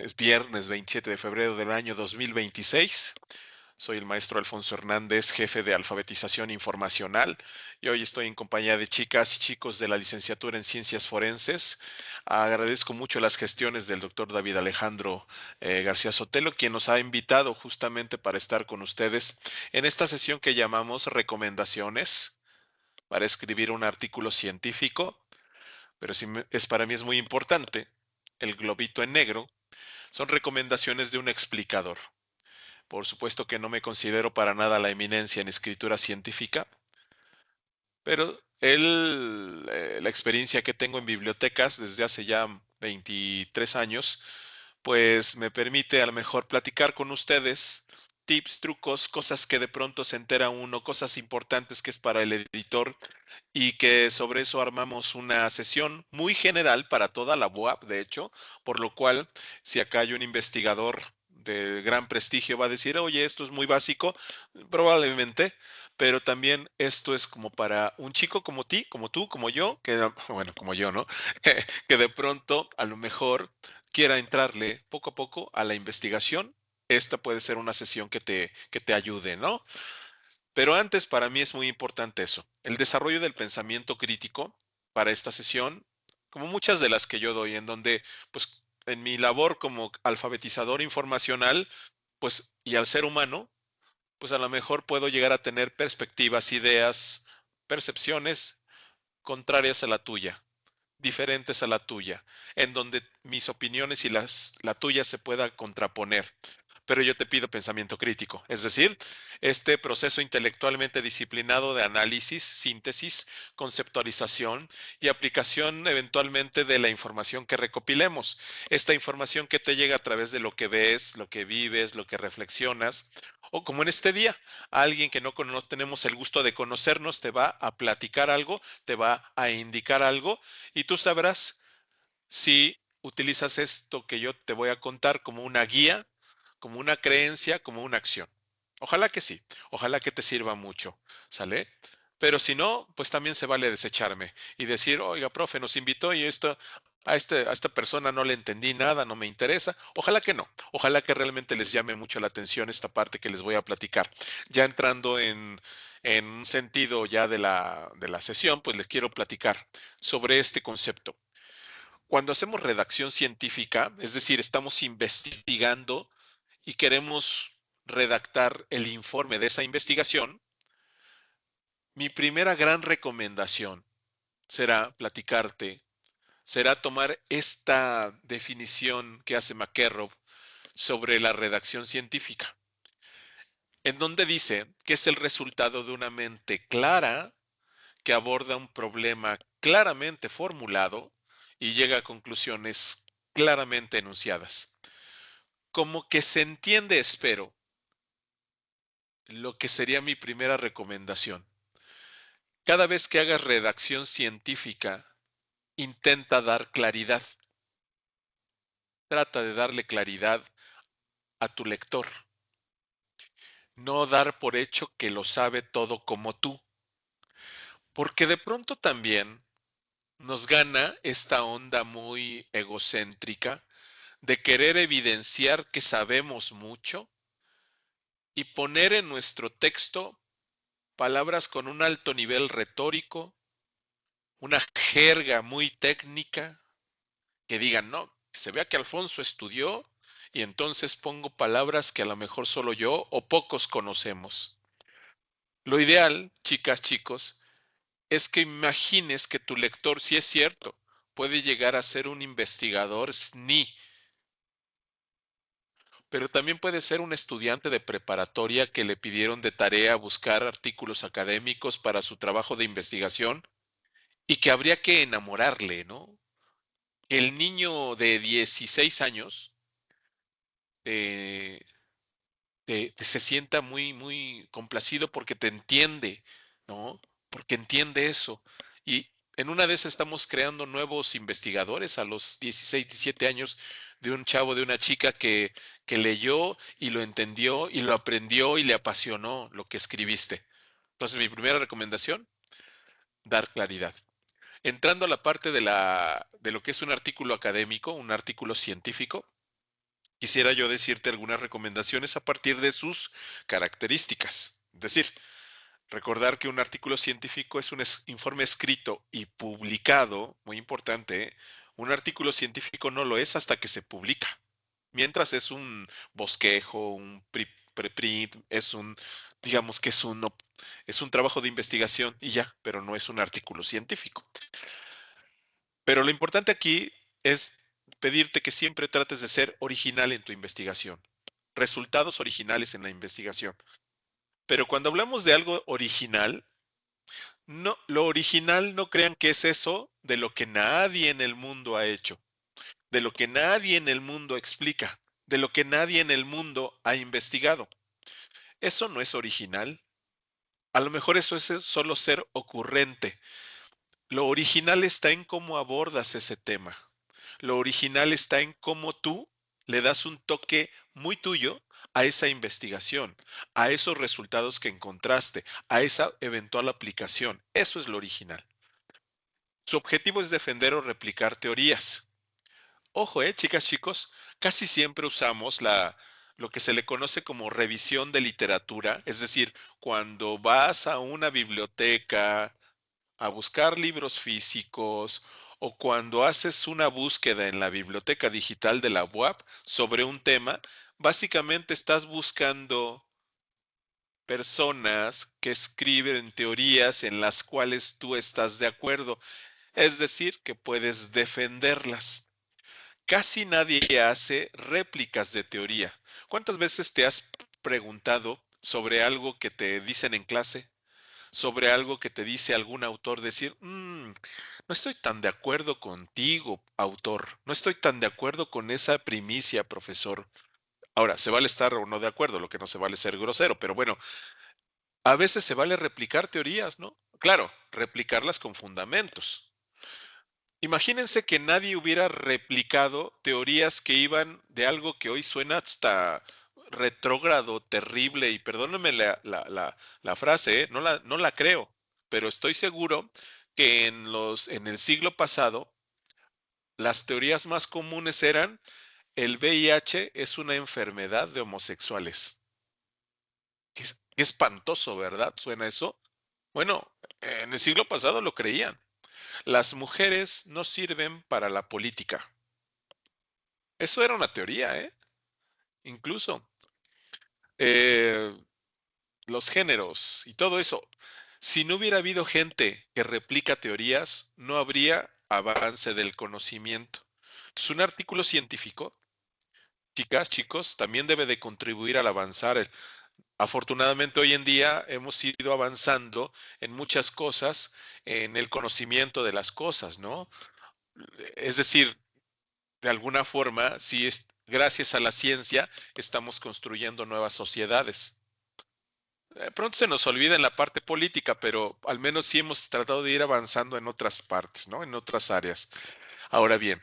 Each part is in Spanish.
Es viernes 27 de febrero del año 2026. Soy el maestro Alfonso Hernández, jefe de alfabetización informacional, y hoy estoy en compañía de chicas y chicos de la licenciatura en Ciencias Forenses. Agradezco mucho las gestiones del doctor David Alejandro García Sotelo, quien nos ha invitado justamente para estar con ustedes en esta sesión que llamamos Recomendaciones para escribir un artículo científico, pero para mí es muy importante. El globito en negro son recomendaciones de un explicador. Por supuesto que no me considero para nada la eminencia en escritura científica, pero la experiencia que tengo en bibliotecas desde hace ya 23 años, pues me permite a lo mejor platicar con ustedes tips, trucos, cosas que de pronto se entera uno, cosas importantes que es para el editor y que sobre eso armamos una sesión muy general para toda la UAP, de hecho, por lo cual si acá hay un investigador de gran prestigio va a decir, oye, esto es muy básico, probablemente, pero también esto es como para un chico como ti, como tú, como yo, que, bueno, como yo, ¿no? Que de pronto a lo mejor quiera entrarle poco a poco a la investigación. Esta puede ser una sesión que te ayude, ¿no? Pero antes, para mí es muy importante eso, el desarrollo del pensamiento crítico para esta sesión, como muchas de las que yo doy, en donde, pues, en mi labor como alfabetizador informacional, pues, y al ser humano, pues a lo mejor puedo llegar a tener perspectivas, ideas, percepciones contrarias a la tuya, diferentes a la tuya, en donde mis opiniones y la tuya se pueda contraponer. Pero yo te pido pensamiento crítico, es decir, este proceso intelectualmente disciplinado de análisis, síntesis, conceptualización y aplicación eventualmente de la información que recopilemos. Esta información que te llega a través de lo que ves, lo que vives, lo que reflexionas, o como en este día, alguien que no tenemos el gusto de conocernos te va a platicar algo, te va a indicar algo y tú sabrás si utilizas esto que yo te voy a contar como una guía, como una creencia, como una acción. Ojalá que sí, ojalá que te sirva mucho, ¿sale? Pero si no, pues también se vale desecharme y decir, oiga, profe, nos invitó y esto, a esta persona no le entendí nada, no me interesa. Ojalá que no, ojalá que realmente les llame mucho la atención esta parte que les voy a platicar. Ya entrando en un sentido ya de la sesión, pues les quiero platicar sobre este concepto. Cuando hacemos redacción científica, es decir, estamos investigando y queremos redactar el informe de esa investigación, mi primera gran recomendación será platicarte, será tomar esta definición que hace McKerrow sobre la redacción científica, en donde dice que es el resultado de una mente clara que aborda un problema claramente formulado y llega a conclusiones claramente enunciadas. Como que se entiende, espero, lo que sería mi primera recomendación. Cada vez que hagas redacción científica, intenta dar claridad. Trata de darle claridad a tu lector. No dar por hecho que lo sabe todo como tú. Porque de pronto también nos gana esta onda muy egocéntrica de querer evidenciar que sabemos mucho y poner en nuestro texto palabras con un alto nivel retórico, una jerga muy técnica, que digan, no, se vea que Alfonso estudió y entonces pongo palabras que a lo mejor solo yo o pocos conocemos. Lo ideal, chicas, chicos, es que imagines que tu lector, si es cierto, puede llegar a ser un investigador SNI, pero también puede ser un estudiante de preparatoria que le pidieron de tarea buscar artículos académicos para su trabajo de investigación y que habría que enamorarle, ¿no? Que el niño de 16 años eh, se sienta muy, muy complacido porque te entiende, ¿no? Porque entiende eso. Y en una de esas estamos creando nuevos investigadores a los 16, 17 años de un chavo, de una chica que leyó y lo entendió y lo aprendió y le apasionó lo que escribiste. Entonces, mi primera recomendación, dar claridad. Entrando a la parte de lo que es un artículo académico, un artículo científico, quisiera yo decirte algunas recomendaciones a partir de sus características. Es decir, recordar que un artículo científico es un informe escrito y publicado, muy importante, ¿eh? Un artículo científico no lo es hasta que se publica. Mientras es un bosquejo, un preprint, digamos que es un trabajo de investigación y ya, pero no es un artículo científico. Pero lo importante aquí es pedirte que siempre trates de ser original en tu investigación. Resultados originales en la investigación. Pero cuando hablamos de algo original, no, lo original no crean que es eso de lo que nadie en el mundo ha hecho, de lo que nadie en el mundo explica, de lo que nadie en el mundo ha investigado. Eso no es original. A lo mejor eso es solo ser ocurrente. Lo original está en cómo abordas ese tema. Lo original está en cómo tú le das un toque muy tuyo a esa investigación, a esos resultados que encontraste, a esa eventual aplicación. Eso es lo original. Su objetivo es defender o replicar teorías. Ojo, chicas, chicos, casi siempre usamos lo que se le conoce como revisión de literatura, es decir, cuando vas a una biblioteca a buscar libros físicos o cuando haces una búsqueda en la biblioteca digital de la UAP sobre un tema, básicamente estás buscando personas que escriben teorías en las cuales tú estás de acuerdo, es decir, que puedes defenderlas. Casi nadie hace réplicas de teoría. ¿Cuántas veces te has preguntado sobre algo que te dicen en clase? Sobre algo que te dice algún autor, decir, no estoy tan de acuerdo contigo, autor, no estoy tan de acuerdo con esa primicia, profesor. Ahora, se vale estar o no de acuerdo, lo que no se vale es ser grosero, pero bueno, a veces se vale replicar teorías, ¿no? Claro, replicarlas con fundamentos. Imagínense que nadie hubiera replicado teorías que iban de algo que hoy suena hasta retrógrado, terrible, y perdónenme la frase, no la creo, pero estoy seguro que en el siglo pasado las teorías más comunes eran el VIH es una enfermedad de homosexuales. Qué espantoso, ¿verdad? ¿Suena eso? Bueno, en el siglo pasado lo creían. Las mujeres no sirven para la política. Eso era una teoría, ¿eh? Incluso eh, los géneros y todo eso. Si no hubiera habido gente que replica teorías, no habría avance del conocimiento. Entonces, un artículo científico, chicas, chicos, también debe de contribuir al avanzar. Afortunadamente, hoy en día hemos ido avanzando en muchas cosas, en el conocimiento de las cosas, ¿no? Es decir, de alguna forma, si es gracias a la ciencia, estamos construyendo nuevas sociedades. Pronto se nos olvida en la parte política, pero al menos sí hemos tratado de ir avanzando en otras partes, ¿no? En otras áreas. Ahora bien,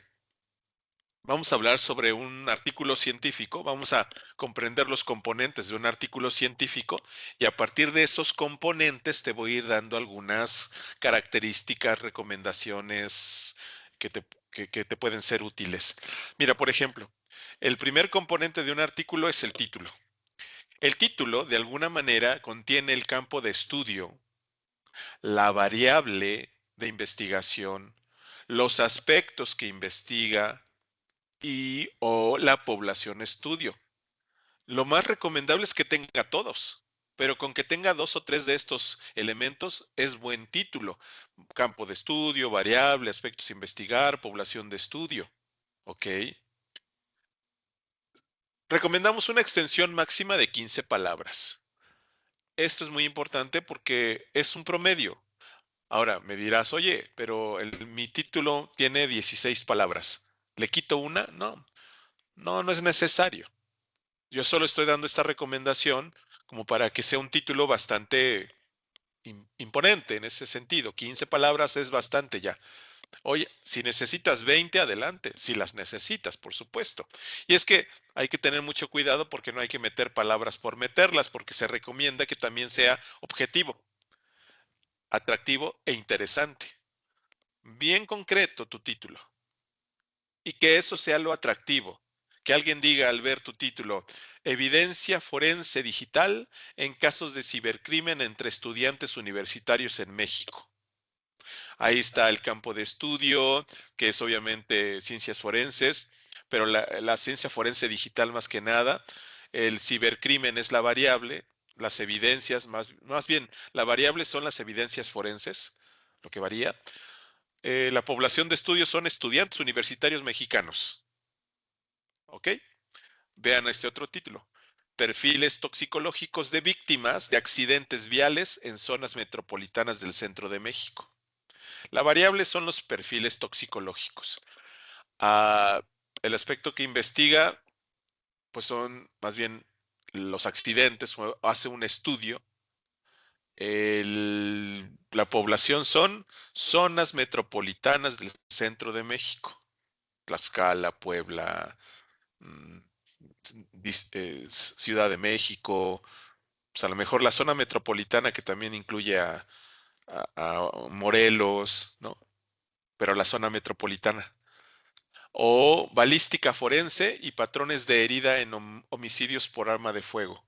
vamos a hablar sobre un artículo científico, vamos a comprender los componentes de un artículo científico y a partir de esos componentes te voy a ir dando algunas características, recomendaciones que te pueden ser útiles. Mira, por ejemplo, el primer componente de un artículo es el título. El título, de alguna manera, contiene el campo de estudio, la variable de investigación, los aspectos que investiga y o la población estudio. Lo más recomendable es que tenga todos, pero con que tenga dos o tres de estos elementos es buen título. Campo de estudio, variable, aspectos a investigar, población de estudio. ¿Ok? Recomendamos una extensión máxima de 15 palabras. Esto es muy importante porque es un promedio. Ahora me dirás, oye, pero mi título tiene 16 palabras. ¿Le quito una? No, no es necesario. Yo solo estoy dando esta recomendación como para que sea un título bastante imponente en ese sentido. 15 palabras es bastante ya. Oye, si necesitas 20, adelante. Si las necesitas, por supuesto. Y es que hay que tener mucho cuidado porque no hay que meter palabras por meterlas, porque se recomienda que también sea objetivo, atractivo e interesante. Bien concreto tu título. Y que eso sea lo atractivo. Que alguien diga al ver tu título, evidencia forense digital en casos de cibercrimen entre estudiantes universitarios en México. Ahí está el campo de estudio, que es obviamente ciencias forenses, pero la ciencia forense digital más que nada. El cibercrimen es la variable, las evidencias, más bien, la variable son las evidencias forenses, lo que varía. La población de estudio son estudiantes universitarios mexicanos. ¿Ok? Vean este otro título. Perfiles toxicológicos de víctimas de accidentes viales en zonas metropolitanas del centro de México. La variable son los perfiles toxicológicos. Ah, el aspecto que investiga, pues son más bien los accidentes, hace un estudio. La población son zonas metropolitanas del centro de México. Tlaxcala, Puebla, mm, Ciudad de México, pues a lo mejor la zona metropolitana que también incluye a Morelos, ¿no? Pero la zona metropolitana. O balística forense y patrones de herida en homicidios por arma de fuego.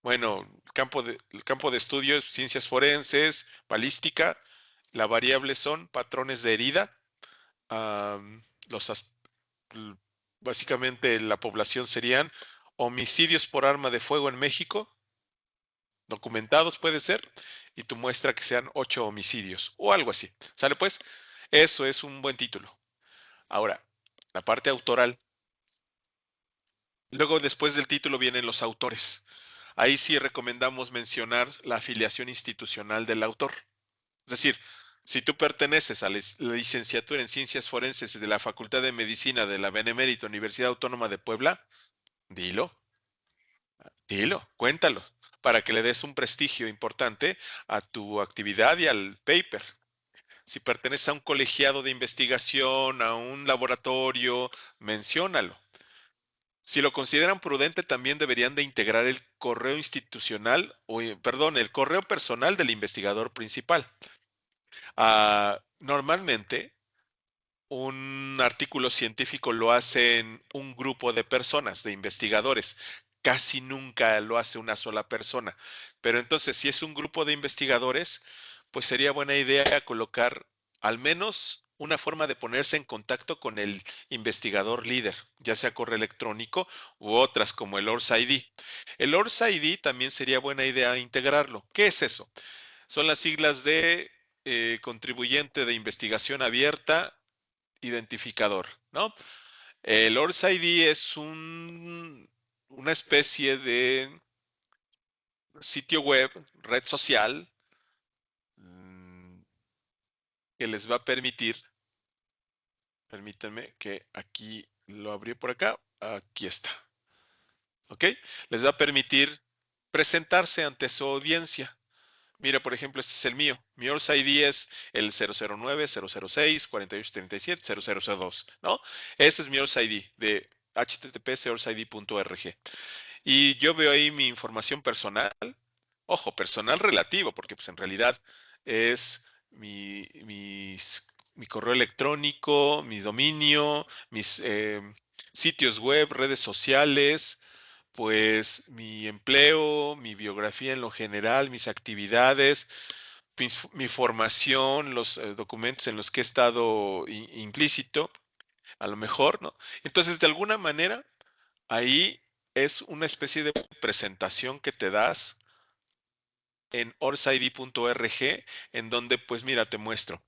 Bueno, el campo de estudio es ciencias forenses, balística. La variable son patrones de herida. am, los, básicamente la población serían homicidios por arma de fuego en México, documentados puede ser, y tu muestra que sean 8 homicidios o algo así. ¿Sale pues? Eso es un buen título. Ahora, la parte autoral. Luego, después del título, vienen los autores. Ahí sí recomendamos mencionar la afiliación institucional del autor. Es decir, si tú perteneces a la licenciatura en Ciencias Forenses de la Facultad de Medicina de la Benemérita Universidad Autónoma de Puebla, dilo, dilo, cuéntalo, para que le des un prestigio importante a tu actividad y al paper. Si perteneces a un colegiado de investigación, a un laboratorio, menciónalo. Si lo consideran prudente, también deberían de integrar el correo institucional, o, perdón, el correo personal del investigador principal. Normalmente, un artículo científico lo hacen un grupo de personas, de investigadores. Casi nunca lo hace una sola persona. Pero entonces, si es un grupo de investigadores, pues sería buena idea colocar al menos una forma de ponerse en contacto con el investigador líder, ya sea correo electrónico u otras como el ORS ID. El ORS ID también sería buena idea integrarlo. ¿Qué es eso? Son las siglas de contribuyente de investigación abierta identificador, ¿no? El ORS ID es una especie de sitio web, red social, mm, que les va a permitir, permítanme que aquí lo abrí por acá, aquí está, ¿ok? Les va a permitir presentarse ante su audiencia. Mira, por ejemplo, este es el mío. Mi ORS ID es el 009 006 4837 0002, ¿no? Ese es mi ORS ID de https://orsid.org. Y yo veo ahí mi información personal, ojo, personal relativo, porque pues en realidad es mi correo electrónico, mi dominio, mis sitios web, redes sociales, pues mi empleo, mi biografía en lo general, mis actividades, mi formación, los documentos en los que he estado implícito, a lo mejor, ¿no? Entonces, de alguna manera, ahí es una especie de presentación que te das en orsid.org, en donde, pues mira, te muestro.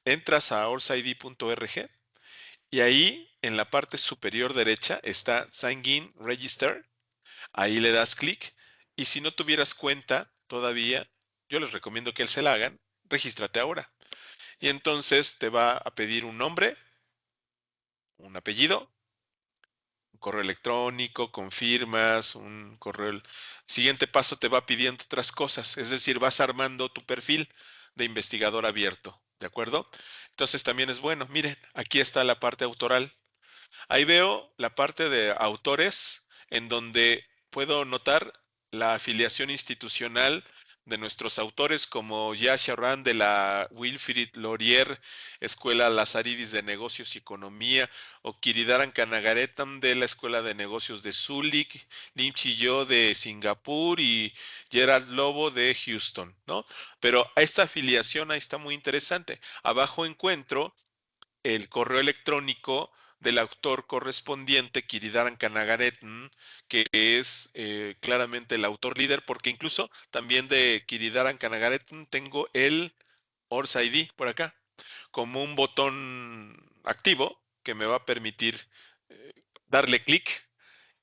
Entras a orsid.org y ahí en la parte superior derecha está Sign In Register. Ahí le das clic y si no tuvieras cuenta todavía, yo les recomiendo que se la hagan, regístrate ahora. Y entonces te va a pedir un nombre, un apellido, un correo electrónico, confirmas, un correo. El siguiente paso te va pidiendo otras cosas, es decir, vas armando tu perfil de investigador abierto, ¿de acuerdo? Entonces también es bueno, miren, aquí está la parte autoral. Ahí veo la parte de autores en donde puedo notar la afiliación institucional de nuestros autores como Yasha Rand de la Wilfrid Laurier Escuela Lazaridis de Negocios y Economía, o Kiridaran Kanagaretam de la Escuela de Negocios de Zulik, Lim Chi-yo de Singapur y Gerard Lobo de Houston, ¿no? Pero esta afiliación ahí está muy interesante. Abajo encuentro el correo electrónico del autor correspondiente, Kiridaran Kanagaretn, que es claramente el autor líder, porque incluso también de Kiridaran Kanagaretn tengo el ORS ID por acá, como un botón activo que me va a permitir eh, darle clic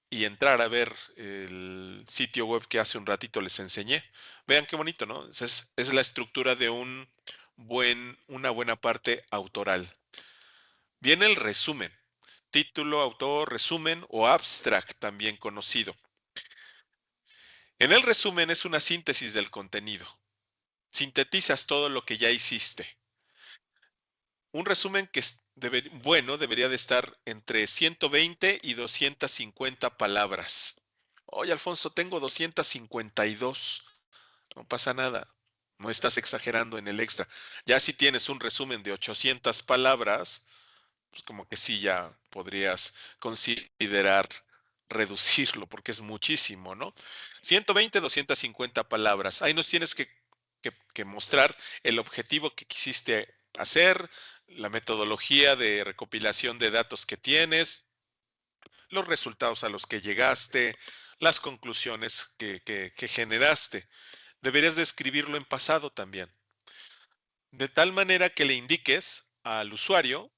y entrar a ver el sitio web que hace un ratito les enseñé. Vean qué bonito, ¿no? Es la estructura de una buena parte autoral. Viene el resumen, título, autor, resumen o abstract también conocido. En el resumen es una síntesis del contenido. Sintetizas todo lo que ya hiciste. Un resumen que bueno debería de estar entre 120 y 250 palabras. Oye, Alfonso, tengo 252. No pasa nada. No estás exagerando en el extra. Ya si tienes un resumen de 800 palabras, pues como que sí ya podrías considerar reducirlo porque es muchísimo, ¿no? 120, 250 palabras. Ahí nos tienes que mostrar el objetivo que quisiste hacer, la metodología de recopilación de datos que tienes, los resultados a los que llegaste, las conclusiones que generaste. Deberías de escribirlo en pasado también, de tal manera que le indiques al usuario,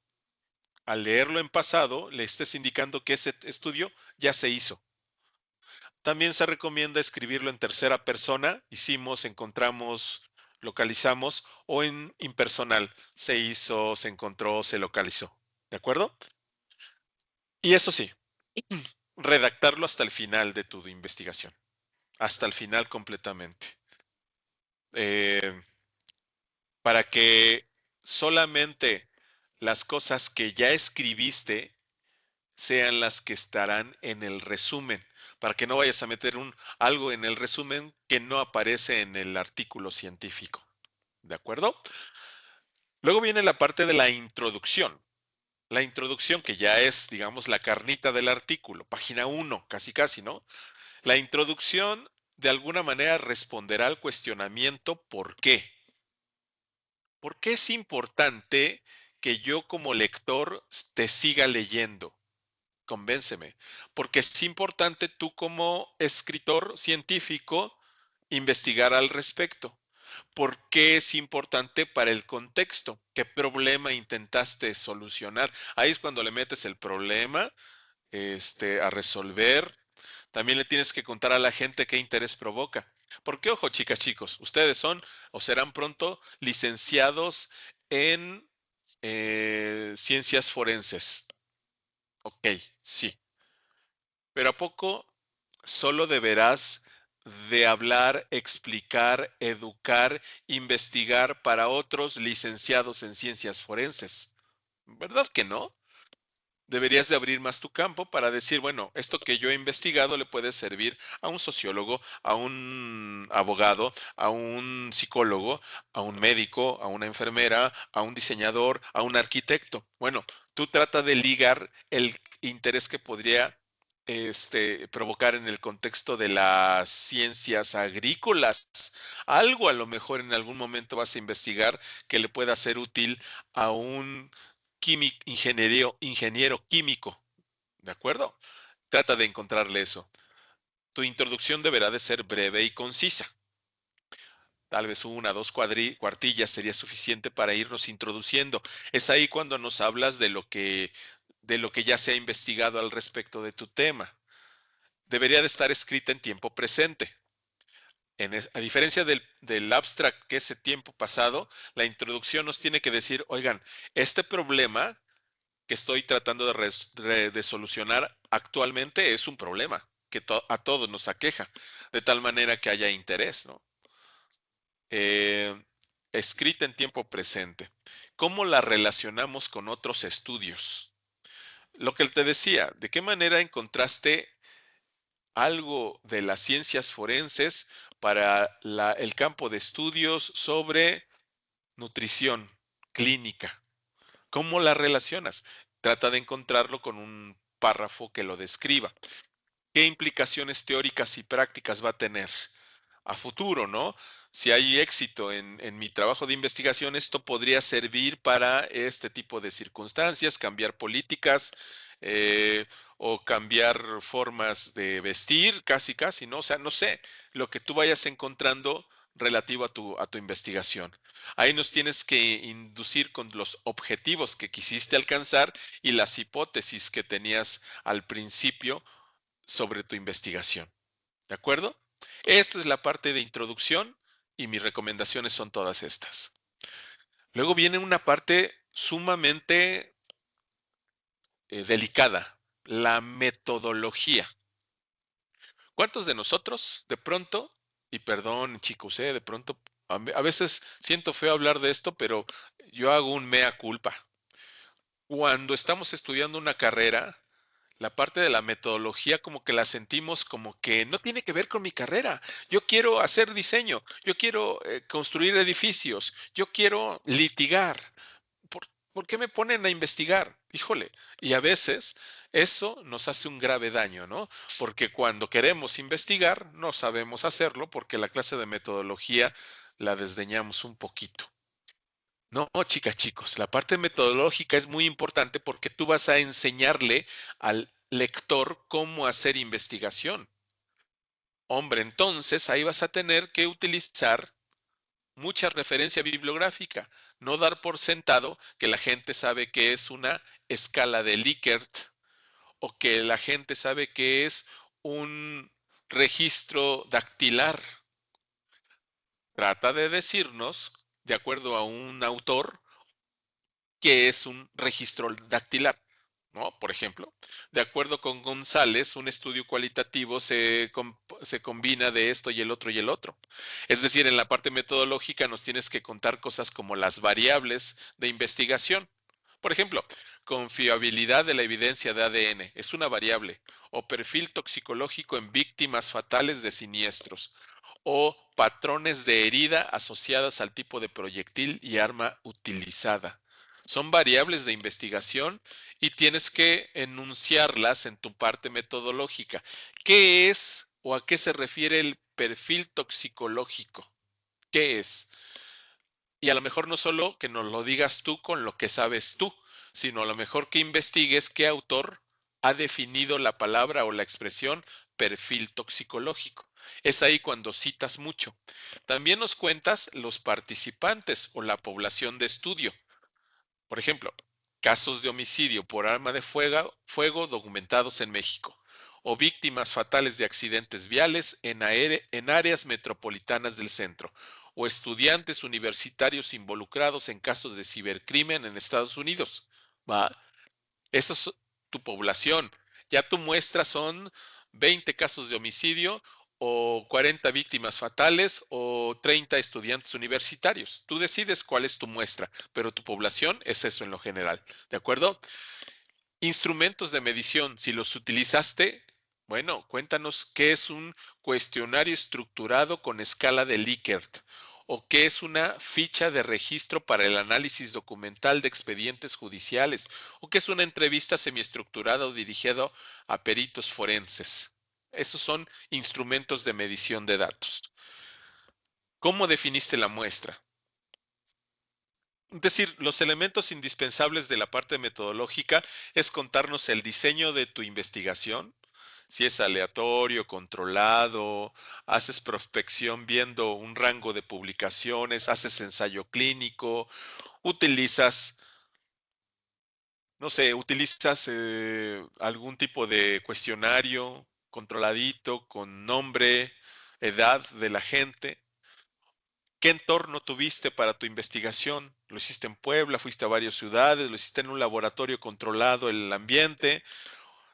al leerlo en pasado, le estés indicando que ese estudio ya se hizo. También se recomienda escribirlo en tercera persona, hicimos, encontramos, localizamos, o en impersonal, se hizo, se encontró, se localizó. ¿De acuerdo? Y eso sí, redactarlo hasta el final de tu investigación, hasta el final completamente. Eh, para que solamente las cosas que ya escribiste sean las que estarán en el resumen, para que no vayas a meter algo en el resumen que no aparece en el artículo científico. ¿De acuerdo? Luego viene la parte de la introducción. La introducción que ya es, digamos, la carnita del artículo, página 1, casi casi, ¿no? La introducción de alguna manera responderá al cuestionamiento ¿por qué? ¿Por qué es importante que yo como lector te siga leyendo? Convénceme, porque es importante tú como escritor científico investigar al respecto. ¿Por qué es importante para el contexto? ¿Qué problema intentaste solucionar? Ahí es cuando le metes el problema a resolver. También le tienes que contar a la gente qué interés provoca. Porque, ojo, chicas, chicos, ustedes son o serán pronto licenciados en ciencias forenses. Ok, sí. Pero ¿a poco solo deberás de hablar, explicar, educar, investigar para otros licenciados en ciencias forenses? ¿Verdad que no? Deberías de abrir más tu campo para decir, bueno, esto que yo he investigado le puede servir a un sociólogo, a un abogado, a un psicólogo, a un médico, a una enfermera, a un diseñador, a un arquitecto. Bueno, tú trata de ligar el interés que podría provocar en el contexto de las ciencias agrícolas. Algo a lo mejor en algún momento vas a investigar que le pueda ser útil a un ingeniero químico, ¿de acuerdo? Trata de encontrarle eso. Tu introducción deberá de ser breve y concisa. Tal vez una, dos cuartillas sería suficiente para irnos introduciendo. Es ahí cuando nos hablas de lo que ya se ha investigado al respecto de tu tema. Debería de estar escrita en tiempo presente. A diferencia del abstract, que es el tiempo pasado, la introducción nos tiene que decir, oigan, este problema que estoy tratando de solucionar actualmente es un problema que a todos nos aqueja, de tal manera que haya interés, ¿no? Eh, Escrita en tiempo presente. ¿Cómo la relacionamos con otros estudios? Lo que te decía, ¿de qué manera encontraste algo de las ciencias forenses para el campo de estudios sobre nutrición clínica. ¿Cómo la relacionas? Trata de encontrarlo con un párrafo que lo describa. ¿Qué implicaciones teóricas y prácticas va a tener a futuro, ¿no? Si hay éxito en mi trabajo de investigación, esto podría servir para este tipo de circunstancias, cambiar políticas eh, o cambiar formas de vestir, casi, casi, ¿no? O sea, no sé, lo que tú vayas encontrando relativo a tu investigación. Ahí nos tienes que inducir con los objetivos que quisiste alcanzar y las hipótesis que tenías al principio sobre tu investigación. ¿De acuerdo? Esto es la parte de introducción y mis recomendaciones son todas estas. Luego viene una parte sumamente delicada, la metodología. ¿Cuántos de nosotros de pronto, y perdón chicos, de pronto a veces siento feo hablar de esto, pero yo hago un mea culpa. Cuando estamos estudiando una carrera, la parte de la metodología como que la sentimos como que no tiene que ver con mi carrera. Yo quiero hacer diseño, yo quiero construir edificios, yo quiero litigar. ¿Por qué me ponen a investigar? Híjole, y a veces eso nos hace un grave daño, ¿no? Porque cuando queremos investigar no sabemos hacerlo porque la clase de metodología la desdeñamos un poquito. No, chicas, chicos, la parte metodológica es muy importante porque tú vas a enseñarle al lector cómo hacer investigación. Hombre, entonces ahí vas a tener que utilizar mucha referencia bibliográfica, no dar por sentado que la gente sabe que es una escala de Likert o que la gente sabe que es un registro dactilar. Trata de decirnos, de acuerdo a un autor, que es un registro dactilar, ¿no? Por ejemplo, de acuerdo con González, un estudio cualitativo se combina de esto y el otro y el otro. Es decir, en la parte metodológica nos tienes que contar cosas como las variables de investigación. Por ejemplo, confiabilidad de la evidencia de ADN es una variable, o perfil toxicológico en víctimas fatales de siniestros, o patrones de herida asociadas al tipo de proyectil y arma utilizada. Son variables de investigación y tienes que enunciarlas en tu parte metodológica. ¿Qué es o a qué se refiere el perfil toxicológico? ¿Qué es? Y a lo mejor no solo que nos lo digas tú con lo que sabes tú, sino a lo mejor que investigues qué autor ha definido la palabra o la expresión perfil toxicológico. Es ahí cuando citas mucho. También nos cuentas los participantes o la población de estudio. Por ejemplo, casos de homicidio por arma de fuego documentados en México o víctimas fatales de accidentes viales en áreas metropolitanas del centro o estudiantes universitarios involucrados en casos de cibercrimen en Estados Unidos. ¿Va? Eso es tu población. Ya tu muestra son 20 casos de homicidio o 40 víctimas fatales o 30 estudiantes universitarios. Tú decides cuál es tu muestra, pero tu población es eso en lo general. ¿De acuerdo? Instrumentos de medición, si los utilizaste, bueno, cuéntanos qué es un cuestionario estructurado con escala de Likert o qué es una ficha de registro para el análisis documental de expedientes judiciales o qué es una entrevista semiestructurada o dirigida a peritos forenses. Esos son instrumentos de medición de datos. ¿Cómo definiste la muestra? Es decir, los elementos indispensables de la parte metodológica es contarnos el diseño de tu investigación, si es aleatorio, controlado, haces prospección viendo un rango de publicaciones, haces ensayo clínico, utilizas, no sé, utilizas algún tipo de cuestionario controladito con nombre, edad de la gente. ¿Qué entorno tuviste para tu investigación? ¿Lo hiciste en Puebla? ¿Fuiste a varias ciudades? ¿Lo hiciste en un laboratorio controlado el ambiente?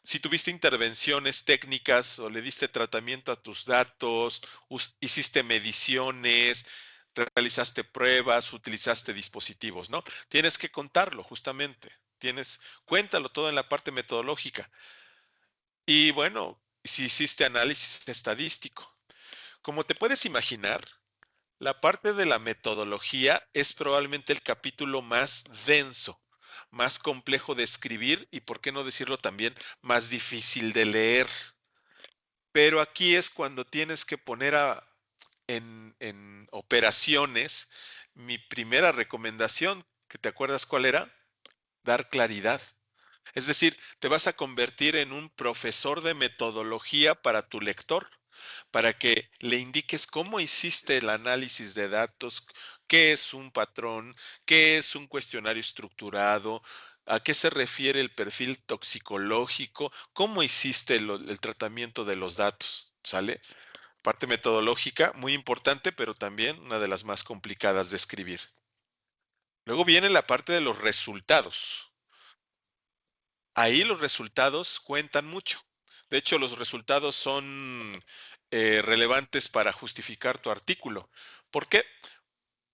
Si tuviste intervenciones técnicas o le diste tratamiento a tus datos, hiciste mediciones, realizaste pruebas, utilizaste dispositivos, ¿no? Tienes que contarlo justamente. Cuéntalo todo en la parte metodológica. Y bueno, si hiciste análisis estadístico. Como te puedes imaginar, la parte de la metodología es probablemente el capítulo más denso, más complejo de escribir y, por qué no decirlo también, más difícil de leer. Pero aquí es cuando tienes que poner en operaciones mi primera recomendación, que te acuerdas cuál era, dar claridad. Es decir, te vas a convertir en un profesor de metodología para tu lector, para que le indiques cómo hiciste el análisis de datos, qué es un patrón, qué es un cuestionario estructurado, a qué se refiere el perfil toxicológico, cómo hiciste el tratamiento de los datos, ¿sale? Parte metodológica muy importante, pero también una de las más complicadas de escribir. Luego viene la parte de los resultados. Ahí los resultados cuentan mucho. De hecho, los resultados son relevantes para justificar tu artículo. ¿Por qué?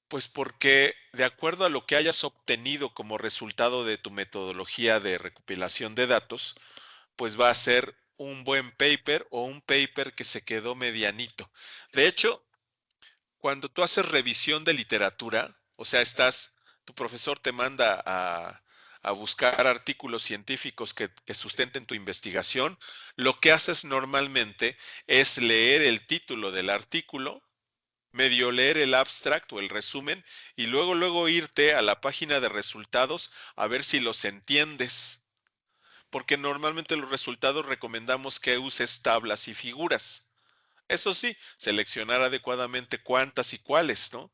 Pues porque de acuerdo a lo que hayas obtenido como resultado de tu metodología de recopilación de datos, pues va a ser un buen paper o un paper que se quedó medianito. De hecho, cuando tú haces revisión de literatura, o sea, tu profesor te manda a buscar artículos científicos que sustenten tu investigación, lo que haces normalmente es leer el título del artículo, medio leer el abstract o el resumen y luego irte a la página de resultados a ver si los entiendes. Porque normalmente los resultados recomendamos que uses tablas y figuras. Eso sí, seleccionar adecuadamente cuántas y cuáles, ¿no?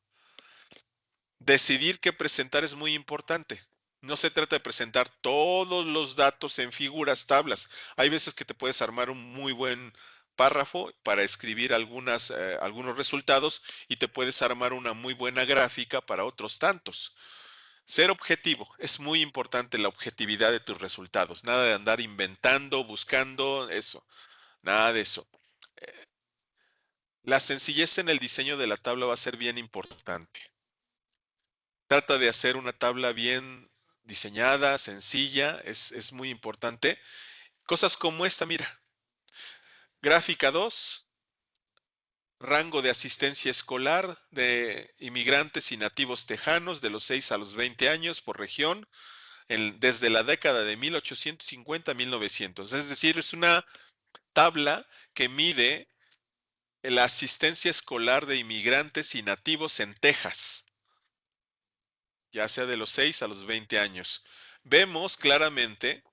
Decidir qué presentar es muy importante. No se trata de presentar todos los datos en figuras, tablas. Hay veces que te puedes armar un muy buen párrafo para escribir algunos resultados y te puedes armar una muy buena gráfica para otros tantos. Ser objetivo, es muy importante la objetividad de tus resultados. Nada de andar inventando, buscando, eso. Nada de eso. La sencillez en el diseño de la tabla va a ser bien importante. Trata de hacer una tabla bien diseñada, sencilla, es muy importante. Cosas como esta, mira, gráfica 2, rango de asistencia escolar de inmigrantes y nativos tejanos de los 6 a los 20 años por región, desde la década de 1850 a 1900. Es decir, es una tabla que mide la asistencia escolar de inmigrantes y nativos en Texas, ya sea de los 6 a los 20 años. Vemos claramente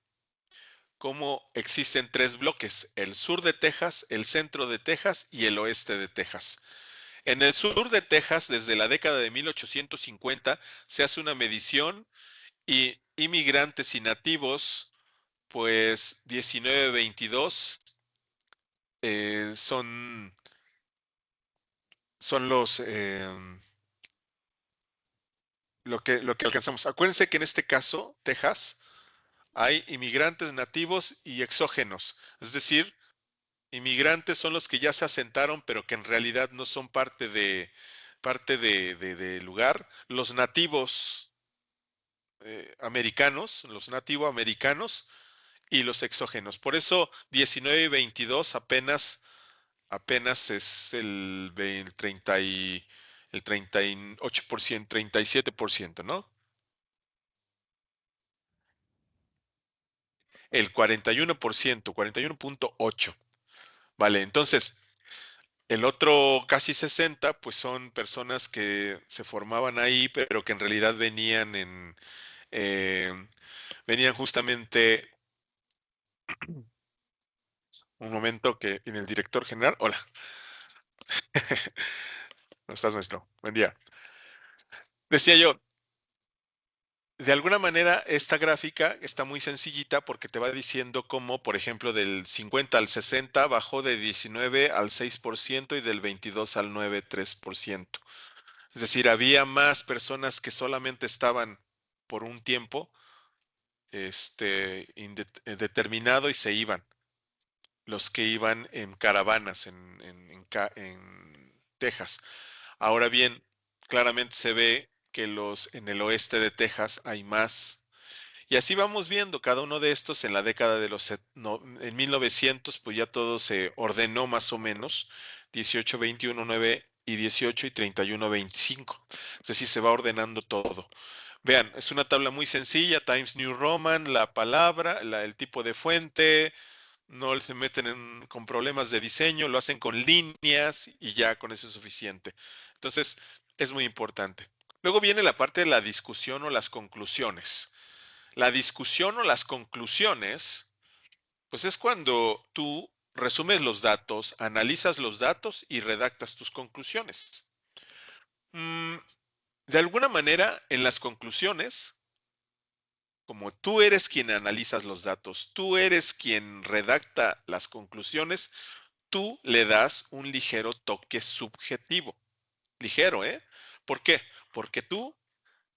cómo existen tres bloques, el sur de Texas, el centro de Texas y el oeste de Texas. En el sur de Texas, desde la década de 1850, se hace una medición y inmigrantes y nativos, pues 1922 son, son lo que alcanzamos. Acuérdense que en este caso, Texas, hay inmigrantes nativos y exógenos, es decir, inmigrantes son los que ya se asentaron, pero que en realidad no son parte de lugar. Los nativos americanos, los nativoamericanos y los exógenos. Por eso 19 y 22 apenas es el 38%, 37%, ¿no? El 41%, 41.8. Vale, entonces el otro casi 60, pues son personas que se formaban ahí, pero que en realidad eh, venían justamente, un momento que en el director general, hola, ¿cómo estás, maestro? Buen día. Decía yo, de alguna manera esta gráfica está muy sencillita porque te va diciendo cómo, por ejemplo, del 50 al 60 bajó de 19 al 6% y del 22 al 9,3%. Es decir, había más personas que solamente estaban por un tiempo determinado y se iban, los que iban en caravanas en Texas. Ahora bien, claramente se ve que en el oeste de Texas hay más. Y así vamos viendo cada uno de estos en la década de en 1900, pues ya todo se ordenó más o menos, 18, 21, 9 y 18 y 31, 25. Es decir, se va ordenando todo. Vean, es una tabla muy sencilla, Times New Roman, la palabra, el tipo de fuente, no se meten con problemas de diseño, lo hacen con líneas y ya con eso es suficiente. Entonces, es muy importante. Luego viene la parte de la discusión o las conclusiones. La discusión o las conclusiones, pues es cuando tú resumes los datos, analizas los datos y redactas tus conclusiones. Mm, de alguna manera, en las conclusiones, como tú eres quien analizas los datos, tú eres quien redacta las conclusiones, tú le das un ligero toque subjetivo. Ligero, ¿eh? ¿Por qué? Porque tú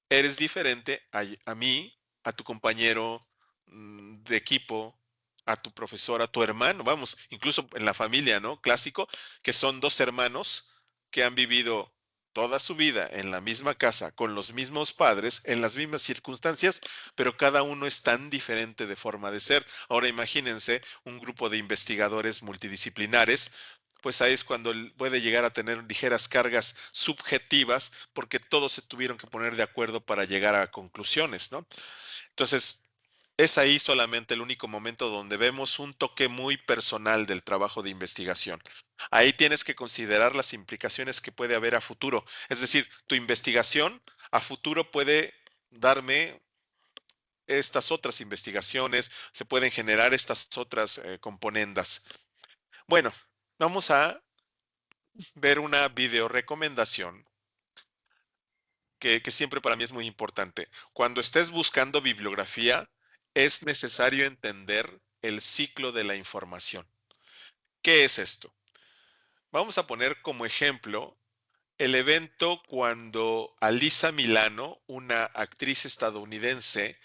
eres diferente a mí, a tu compañero de equipo, a tu profesor, a tu hermano, vamos, incluso en la familia, ¿no? Clásico, que son dos hermanos que han vivido toda su vida en la misma casa, con los mismos padres, en las mismas circunstancias, pero cada uno es tan diferente de forma de ser. Ahora imagínense un grupo de investigadores multidisciplinares, pues ahí es cuando puede llegar a tener ligeras cargas subjetivas porque todos se tuvieron que poner de acuerdo para llegar a conclusiones, ¿no? Entonces, es ahí solamente el único momento donde vemos un toque muy personal del trabajo de investigación. Ahí tienes que considerar las implicaciones que puede haber a futuro. Es decir, tu investigación a futuro puede darme estas otras investigaciones, se pueden generar estas otras componendas. Bueno, vamos a ver una video recomendación que siempre para mí es muy importante. Cuando estés buscando bibliografía, es necesario entender el ciclo de la información. ¿Qué es esto? Vamos a poner como ejemplo el evento cuando Alyssa Milano, una actriz estadounidense,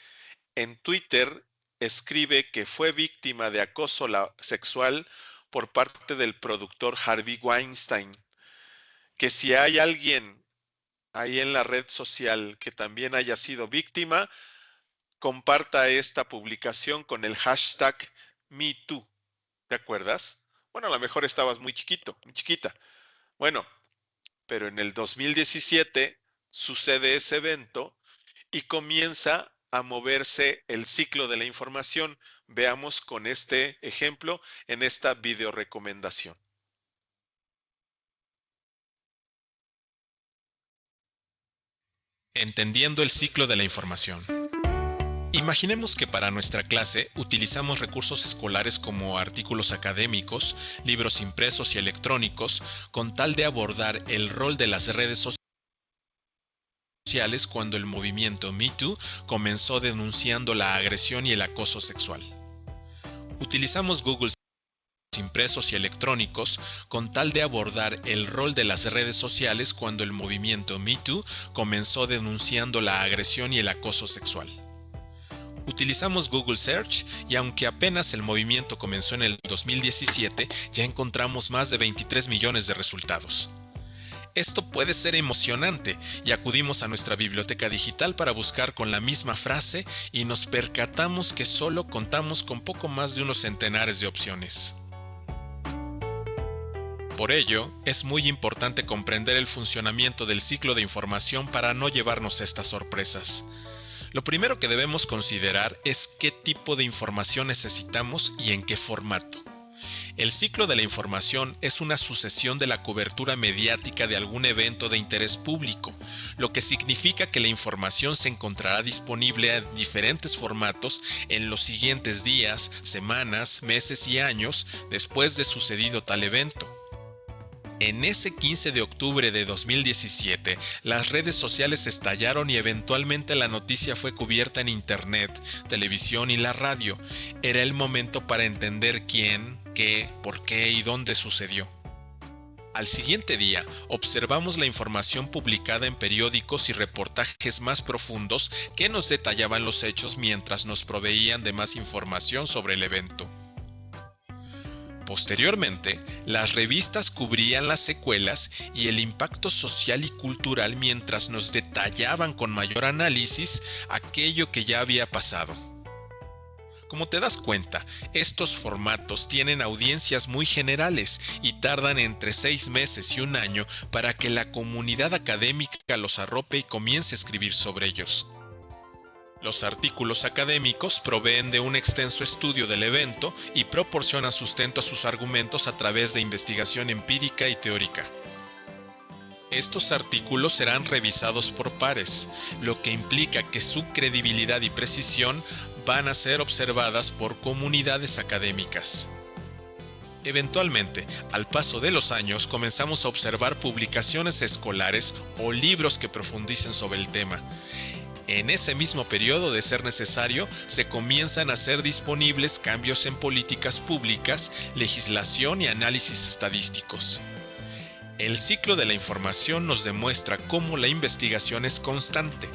en Twitter escribe que fue víctima de acoso sexual por parte del productor Harvey Weinstein, que si hay alguien ahí en la red social que también haya sido víctima, comparta esta publicación con el hashtag MeToo. ¿Te acuerdas? Bueno, a lo mejor estabas muy chiquito, muy chiquita. Bueno, pero en el 2017 sucede ese evento y comienza a moverse el ciclo de la información. Veamos con este ejemplo en esta video recomendación. Entendiendo el ciclo de la información. Imaginemos que para nuestra clase utilizamos recursos escolares como artículos académicos, libros impresos y electrónicos, con tal de abordar el rol de las redes sociales cuando el movimiento MeToo comenzó denunciando la agresión y el acoso sexual. Utilizamos Google impresos y electrónicos con tal de abordar el rol de las redes sociales cuando el movimiento MeToo comenzó denunciando la agresión y el acoso sexual. Utilizamos Google Search y aunque apenas el movimiento comenzó en el 2017, ya encontramos más de 23 millones de resultados. Esto puede ser emocionante y acudimos a nuestra biblioteca digital para buscar con la misma frase y nos percatamos que solo contamos con poco más de unos centenares de opciones. Por ello, es muy importante comprender el funcionamiento del ciclo de información para no llevarnos a estas sorpresas. Lo primero que debemos considerar es qué tipo de información necesitamos y en qué formato. El ciclo de la información es una sucesión de la cobertura mediática de algún evento de interés público, lo que significa que la información se encontrará disponible en diferentes formatos en los siguientes días, semanas, meses y años después de sucedido tal evento. En ese 15 de octubre de 2017, las redes sociales estallaron y eventualmente la noticia fue cubierta en internet, televisión y la radio. Era el momento para entender quién, qué, por qué y dónde sucedió. Al siguiente día, observamos la información publicada en periódicos y reportajes más profundos que nos detallaban los hechos mientras nos proveían de más información sobre el evento. Posteriormente, las revistas cubrían las secuelas y el impacto social y cultural mientras nos detallaban con mayor análisis aquello que ya había pasado. Como te das cuenta, estos formatos tienen audiencias muy generales y tardan entre 6 meses y un año para que la comunidad académica los arrope y comience a escribir sobre ellos. Los artículos académicos proveen de un extenso estudio del evento y proporcionan sustento a sus argumentos a través de investigación empírica y teórica. Estos artículos serán revisados por pares, lo que implica que su credibilidad y precisión van a ser observadas por comunidades académicas. Eventualmente, al paso de los años, comenzamos a observar publicaciones escolares o libros que profundicen sobre el tema. En ese mismo periodo, de ser necesario, se comienzan a hacer disponibles cambios en políticas públicas, legislación y análisis estadísticos. El ciclo de la información nos demuestra cómo la investigación es constante.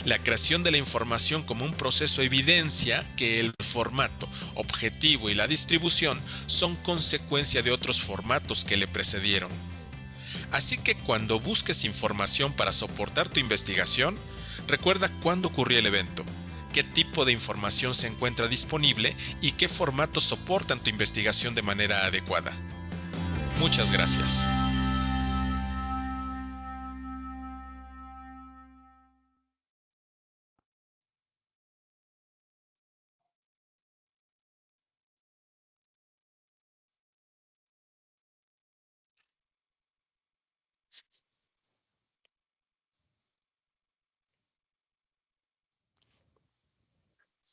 La creación de la información como un proceso evidencia que el formato, objetivo y la distribución son consecuencia de otros formatos que le precedieron. Así que cuando busques información para soportar tu investigación, recuerda cuándo ocurrió el evento, qué tipo de información se encuentra disponible y qué formatos soportan tu investigación de manera adecuada. Muchas gracias.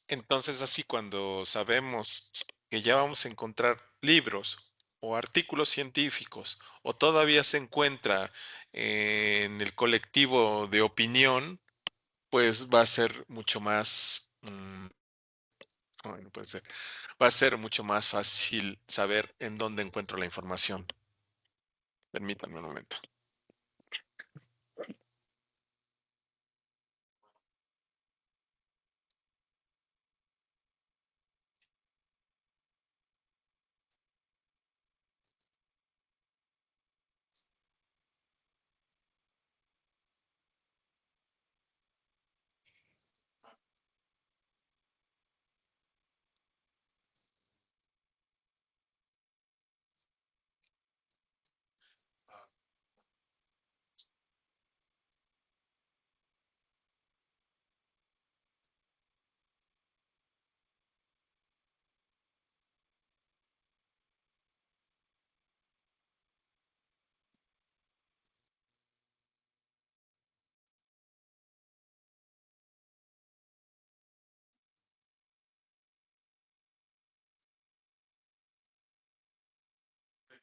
Entonces, así cuando sabemos que ya vamos a encontrar libros o artículos científicos o todavía se encuentra en el colectivo de opinión, pues va a ser mucho más, bueno, puede ser, va a ser mucho más fácil saber en dónde encuentro la información. Permítanme un momento.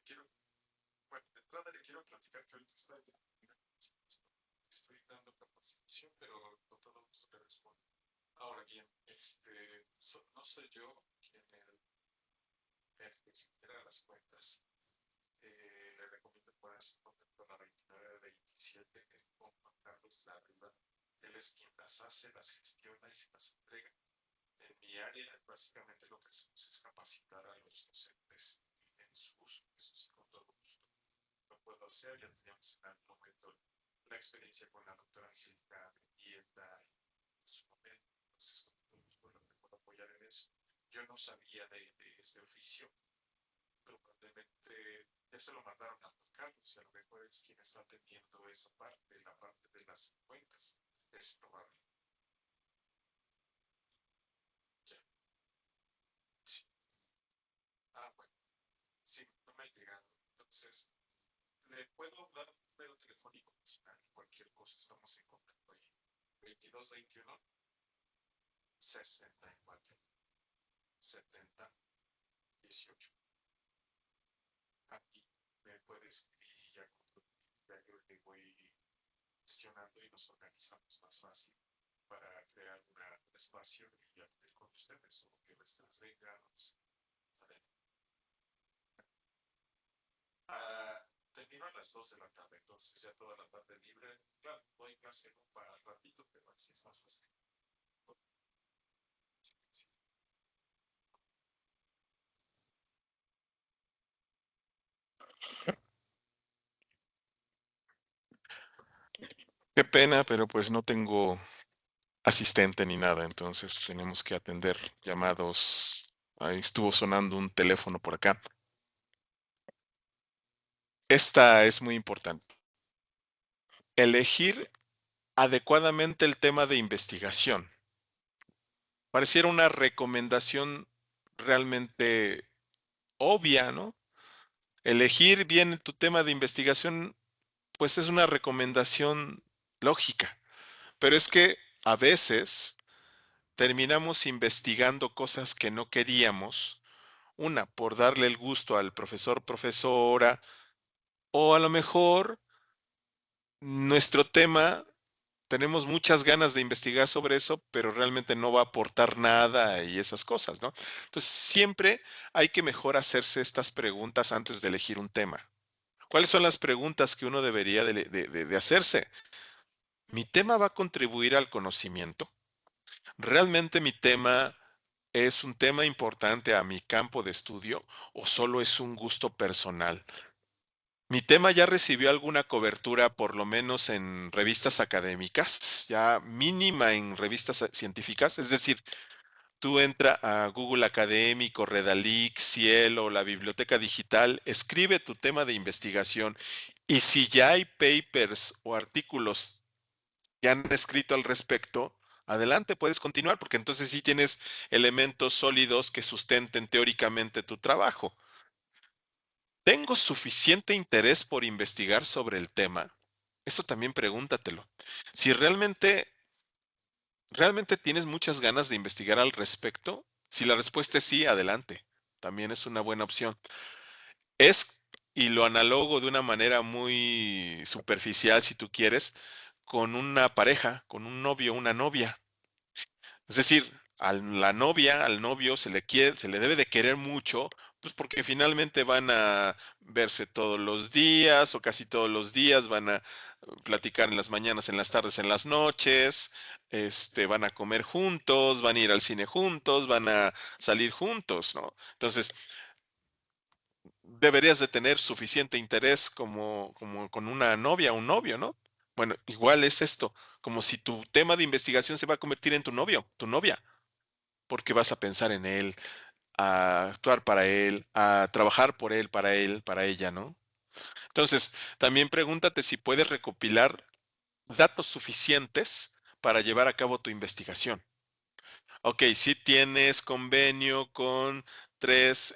Quiero, bueno, de entrada le quiero platicar que ahorita estoy dando capacitación, pero con todo gusto le respondo. Ahora bien, no soy yo quien el que genera las cuentas. Le recomiendo ponerse en contacto a la 2927 con Juan Carlos Larriba. Él es quien las hace, las gestiona y se las entrega. En mi área, básicamente lo que hacemos es capacitar a los docentes en su uso. Eso sí, con todo gusto lo puedo hacer. Ya teníamos en algún momento la experiencia con la doctora Angélica Mendieta en su momento. Entonces, con todo gusto lo puedo apoyar en eso. Yo no sabía de este oficio, probablemente ya se lo mandaron a Juan Carlos y a lo mejor es quien está atendiendo esa parte, la parte de las cuentas. Es probable. Ya, sí. Bueno, sí, no me ha llegado. Entonces, le puedo dar un número telefónico personal. Cualquier cosa, estamos en contacto ahí. 2221 64 70 18. Aquí me puede escribir y ya yo le voy gestionando y nos organizamos más fácil para crear un espacio y acudir con ustedes o que nuestras vengan. No sé, termino a las 2 de la tarde, entonces ya toda la tarde libre. Claro, doy clase en un para ratito, pero así es más fácil. Qué pena, pero pues no tengo asistente ni nada, entonces tenemos que atender llamados. Ahí estuvo sonando un teléfono por acá. Esta es muy importante. Elegir adecuadamente el tema de investigación. Pareciera una recomendación realmente obvia, ¿no? Elegir bien tu tema de investigación, pues es una recomendación lógica, pero es que a veces terminamos investigando cosas que no queríamos, una, por darle el gusto al profesor, profesora, o a lo mejor nuestro tema, tenemos muchas ganas de investigar sobre eso, pero realmente no va a aportar nada y esas cosas, ¿no? Entonces, siempre hay que mejor hacerse estas preguntas antes de elegir un tema. ¿Cuáles son las preguntas que uno debería de hacerse? ¿Mi tema va a contribuir al conocimiento? ¿Realmente mi tema es un tema importante a mi campo de estudio o solo es un gusto personal? ¿Mi tema ya recibió alguna cobertura, por lo menos en revistas académicas, ya mínima en revistas científicas? Es decir, tú entra a Google Académico, Redalix, Cielo, la biblioteca digital, escribe tu tema de investigación y si ya hay papers o artículos que han escrito al respecto, adelante, puedes continuar, porque entonces sí tienes elementos sólidos que sustenten teóricamente tu trabajo. ¿Tengo suficiente interés por investigar sobre el tema? Eso también pregúntatelo. Si realmente tienes muchas ganas de investigar al respecto, si la respuesta es sí, adelante. También es una buena opción. Es, y lo analogo de una manera muy superficial, si tú quieres, con una pareja, con un novio, una novia. Es decir, a la novia, al novio se le debe de querer mucho, pues porque finalmente van a verse todos los días o casi todos los días, van a platicar en las mañanas, en las tardes, en las noches, van a comer juntos, van a ir al cine juntos, van a salir juntos, ¿no? Entonces, deberías de tener suficiente interés como con una novia o un novio, ¿no? Bueno, igual es esto, como si tu tema de investigación se va a convertir en tu novio, tu novia, porque vas a pensar en él, a actuar para él, a trabajar por él, para ella, ¿no? Entonces, también pregúntate si puedes recopilar datos suficientes para llevar a cabo tu investigación. Ok, si tienes convenio con tres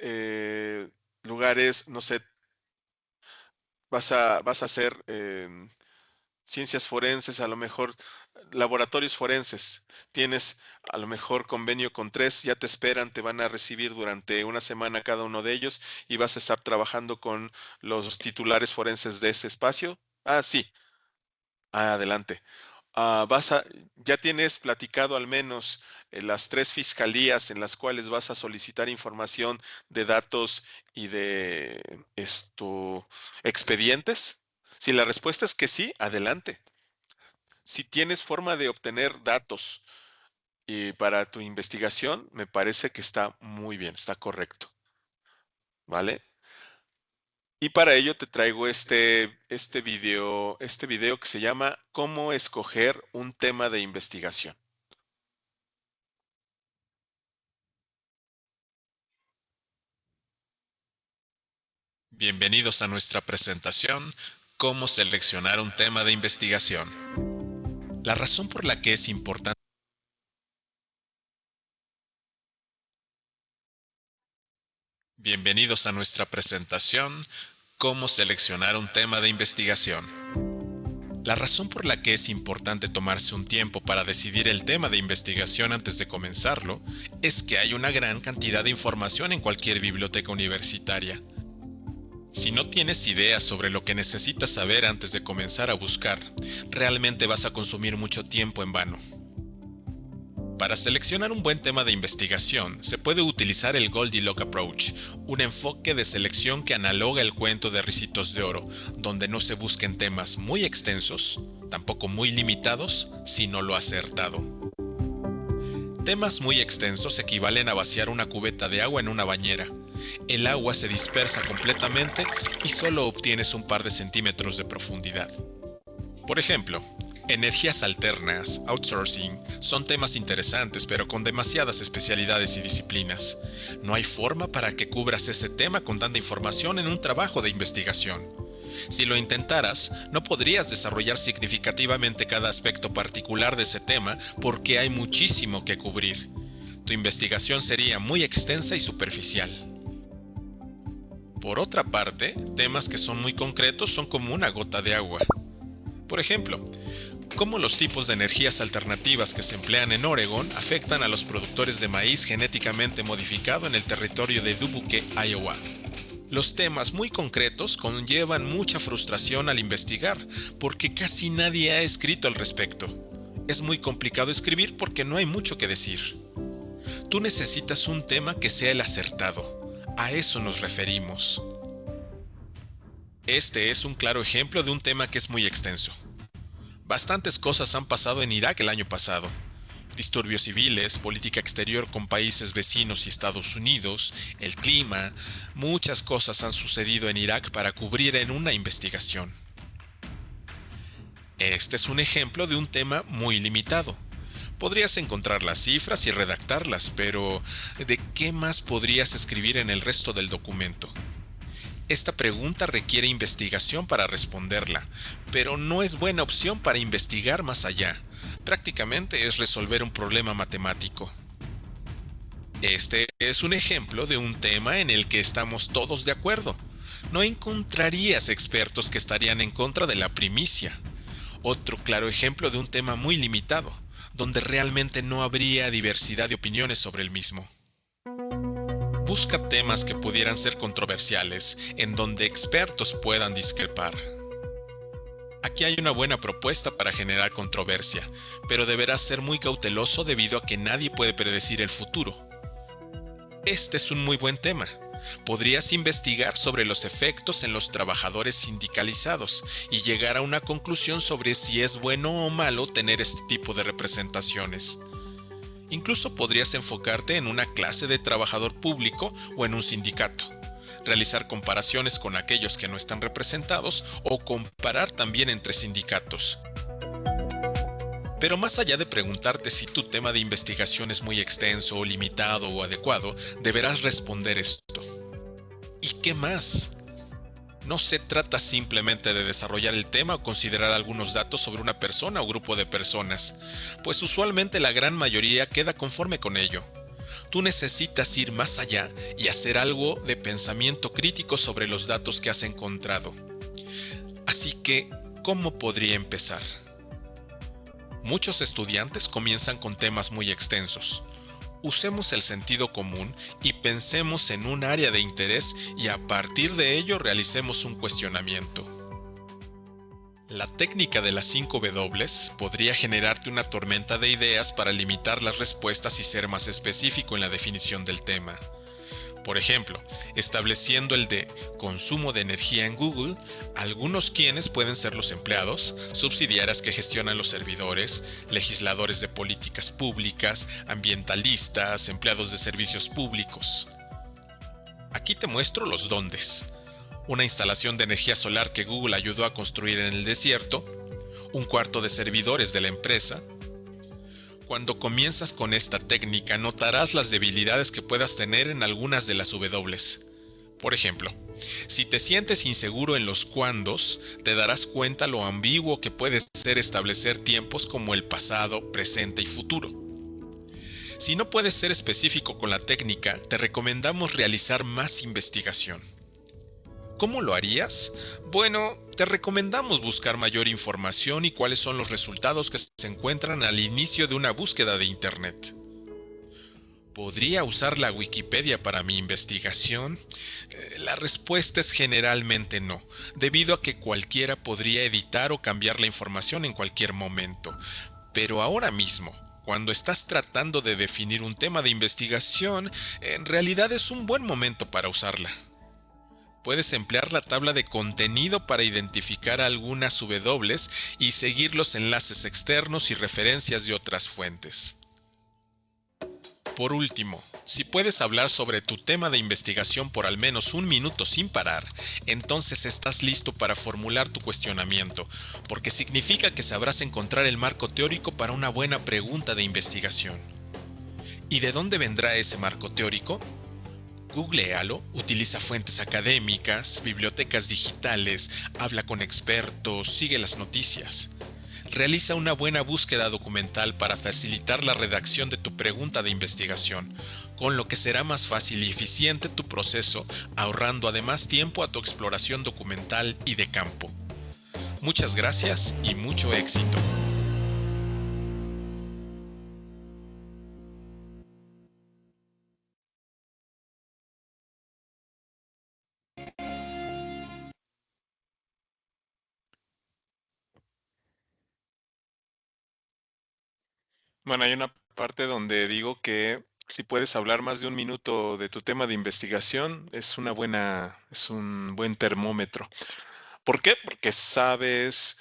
lugares, no sé, vas a hacer ciencias forenses, a lo mejor laboratorios forenses. Tienes a lo mejor convenio con tres, ya te esperan, te van a recibir durante una semana cada uno de ellos y vas a estar trabajando con los titulares forenses de ese espacio. Ah, sí, adelante. Ya tienes platicado al menos las tres fiscalías en las cuales vas a solicitar información de datos y de expedientes. Si la respuesta es que sí, adelante. Si tienes forma de obtener datos para tu investigación, me parece que está muy bien, está correcto, ¿vale? Y para ello te traigo este video que se llama ¿Cómo escoger un tema de investigación? Bienvenidos a nuestra presentación, Cómo seleccionar un tema de investigación. La razón por la que es importante. Bienvenidos a nuestra presentación, Cómo seleccionar un tema de investigación. La razón por la que es importante tomarse un tiempo para decidir el tema de investigación antes de comenzarlo es que hay una gran cantidad de información en cualquier biblioteca universitaria. Si no tienes idea sobre lo que necesitas saber antes de comenzar a buscar, realmente vas a consumir mucho tiempo en vano. Para seleccionar un buen tema de investigación, se puede utilizar el Goldilocks Approach, un enfoque de selección que analoga el cuento de Ricitos de Oro, donde no se busquen temas muy extensos, tampoco muy limitados, sino lo acertado. Temas muy extensos equivalen a vaciar una cubeta de agua en una bañera. El agua se dispersa completamente y solo obtienes un par de centímetros de profundidad. Por ejemplo, energías alternas, outsourcing, son temas interesantes pero con demasiadas especialidades y disciplinas. No hay forma para que cubras ese tema con tanta información en un trabajo de investigación. Si lo intentaras, no podrías desarrollar significativamente cada aspecto particular de ese tema porque hay muchísimo que cubrir. Tu investigación sería muy extensa y superficial. Por otra parte, temas que son muy concretos son como una gota de agua. Por ejemplo, cómo los tipos de energías alternativas que se emplean en Oregón afectan a los productores de maíz genéticamente modificado en el territorio de Dubuque, Iowa. Los temas muy concretos conllevan mucha frustración al investigar, porque casi nadie ha escrito al respecto. Es muy complicado escribir porque no hay mucho que decir. Tú necesitas un tema que sea el acertado. A eso nos referimos. Este es un claro ejemplo de un tema que es muy extenso. Bastantes cosas han pasado en Irak el año pasado. Disturbios civiles, política exterior con países vecinos y Estados Unidos, el clima, muchas cosas han sucedido en Irak para cubrir en una investigación. Este es un ejemplo de un tema muy limitado. Podrías encontrar las cifras y redactarlas, pero ¿de qué más podrías escribir en el resto del documento? Esta pregunta requiere investigación para responderla, pero no es buena opción para investigar más allá. Prácticamente es resolver un problema matemático. Este es un ejemplo de un tema en el que estamos todos de acuerdo. No encontrarías expertos que estarían en contra de la primicia. Otro claro ejemplo de un tema muy limitado, donde realmente no habría diversidad de opiniones sobre el mismo. Busca temas que pudieran ser controversiales, en donde expertos puedan discrepar. Aquí hay una buena propuesta para generar controversia, pero deberás ser muy cauteloso debido a que nadie puede predecir el futuro. Este es un muy buen tema. Podrías investigar sobre los efectos en los trabajadores sindicalizados y llegar a una conclusión sobre si es bueno o malo tener este tipo de representaciones. Incluso podrías enfocarte en una clase de trabajador público o en un sindicato, realizar comparaciones con aquellos que no están representados o comparar también entre sindicatos. Pero más allá de preguntarte si tu tema de investigación es muy extenso, o limitado o adecuado, deberás responder esto. ¿Y qué más? No se trata simplemente de desarrollar el tema o considerar algunos datos sobre una persona o grupo de personas, pues usualmente la gran mayoría queda conforme con ello. Tú necesitas ir más allá y hacer algo de pensamiento crítico sobre los datos que has encontrado. Así que, ¿cómo podría empezar? Muchos estudiantes comienzan con temas muy extensos. Usemos el sentido común y pensemos en un área de interés y a partir de ello realicemos un cuestionamiento. La técnica de las 5 W podría generarte una tormenta de ideas para limitar las respuestas y ser más específico en la definición del tema. Por ejemplo, estableciendo el de consumo de energía en Google, algunos quienes pueden ser los empleados, subsidiarias que gestionan los servidores, legisladores de políticas públicas, ambientalistas, empleados de servicios públicos. Aquí te muestro los dóndes. Una instalación de energía solar que Google ayudó a construir en el desierto, un cuarto de servidores de la empresa. Cuando comienzas con esta técnica notarás las debilidades que puedas tener en algunas de las W. Por ejemplo, si te sientes inseguro en los cuándos, te darás cuenta lo ambiguo que puede ser establecer tiempos como el pasado, presente y futuro. Si no puedes ser específico con la técnica, te recomendamos realizar más investigación. ¿Cómo lo harías? Bueno, te recomendamos buscar mayor información y cuáles son los resultados que se encuentran al inicio de una búsqueda de Internet. ¿Podría usar la Wikipedia para mi investigación? La respuesta es generalmente no, debido a que cualquiera podría editar o cambiar la información en cualquier momento. Pero ahora mismo, cuando estás tratando de definir un tema de investigación, en realidad es un buen momento para usarla. Puedes emplear la tabla de contenido para identificar algunas W y seguir los enlaces externos y referencias de otras fuentes. Por último, Si puedes hablar sobre tu tema de investigación por al menos un minuto sin parar, entonces estás listo para formular tu cuestionamiento, porque significa que sabrás encontrar el marco teórico para una buena pregunta de investigación. ¿Y de dónde vendrá ese marco teórico? Googlealo, utiliza fuentes académicas, bibliotecas digitales, habla con expertos, sigue las noticias. Realiza una buena búsqueda documental para facilitar la redacción de tu pregunta de investigación, con lo que será más fácil y eficiente tu proceso, ahorrando además tiempo a tu exploración documental y de campo. Muchas gracias y mucho éxito. Bueno, hay una parte donde digo que si puedes hablar más de un minuto de tu tema de investigación, es un buen termómetro. ¿Por qué? Porque sabes,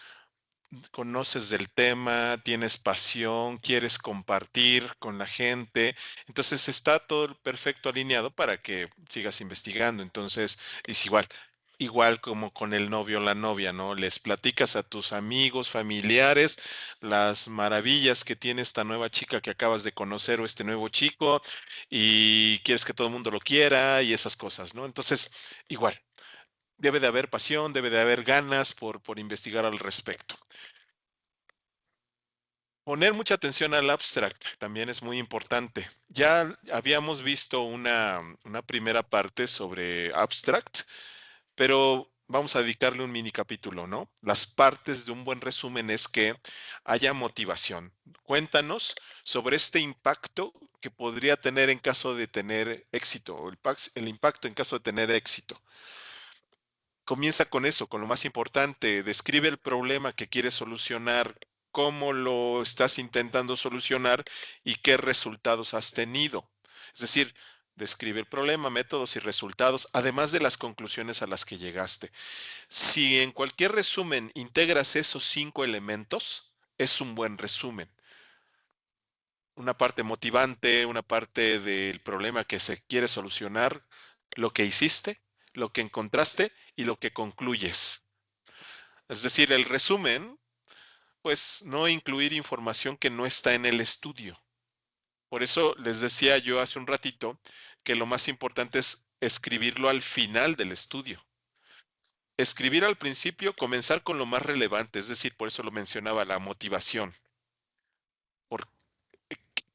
conoces del tema, tienes pasión, quieres compartir con la gente, entonces está todo perfecto alineado para que sigas investigando. Entonces, es igual como con el novio o la novia, ¿no? Les platicas a tus amigos, familiares, las maravillas que tiene esta nueva chica que acabas de conocer o este nuevo chico y quieres que todo el mundo lo quiera y esas cosas, ¿no? Entonces, igual. Debe de haber pasión, debe de haber ganas por investigar al respecto. Poner mucha atención al abstract también es muy importante. Ya habíamos visto una primera parte sobre abstract, pero vamos a dedicarle un mini capítulo, ¿no? Las partes de un buen resumen es que haya motivación. Cuéntanos sobre este impacto que podría tener en caso de tener éxito, o el impacto en caso de tener éxito. Comienza con eso, con lo más importante. Describe el problema que quieres solucionar, cómo lo estás intentando solucionar y qué resultados has tenido. Es decir, describe el problema, métodos y resultados, además de las conclusiones a las que llegaste. Si en cualquier resumen integras esos 5 elementos, es un buen resumen. Una parte motivante, una parte del problema que se quiere solucionar, lo que hiciste, lo que encontraste y lo que concluyes. Es decir, el resumen, pues no incluir información que no está en el estudio. Por eso les decía yo hace un ratito que lo más importante es escribirlo al final del estudio. Escribir al principio, comenzar con lo más relevante, es decir, por eso lo mencionaba, la motivación. Por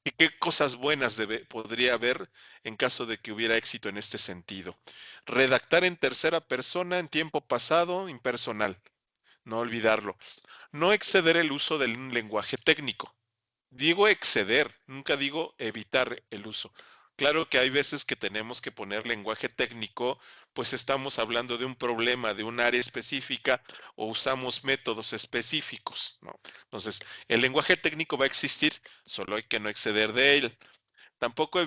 qué cosas buenas podría haber en caso de que hubiera éxito en este sentido. Redactar en tercera persona, en tiempo pasado, impersonal. No olvidarlo. No exceder el uso de un lenguaje técnico. Digo exceder, nunca digo evitar el uso. Claro que hay veces que tenemos que poner lenguaje técnico, pues estamos hablando de un problema, de un área específica o usamos métodos específicos, ¿no? Entonces, el lenguaje técnico va a existir, solo hay que no exceder de él. Tampoco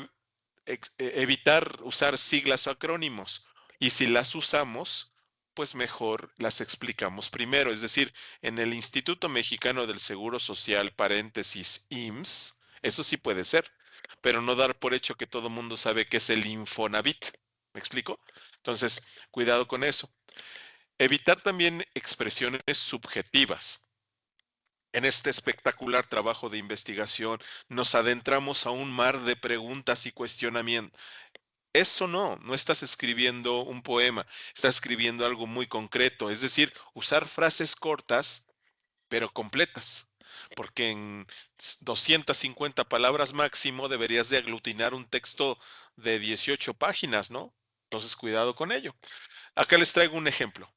evitar usar siglas o acrónimos. Y si las usamos, pues mejor las explicamos primero. Es decir, en el Instituto Mexicano del Seguro Social, paréntesis IMSS, eso sí puede ser, pero no dar por hecho que todo el mundo sabe qué es el Infonavit. ¿Me explico? Entonces, cuidado con eso. Evitar también expresiones subjetivas. En este espectacular trabajo de investigación nos adentramos a un mar de preguntas y cuestionamientos. Eso no estás escribiendo un poema, estás escribiendo algo muy concreto, es decir, usar frases cortas pero completas, porque en 250 palabras máximo deberías de aglutinar un texto de 18 páginas, ¿no? Entonces, cuidado con ello. Acá les traigo un ejemplo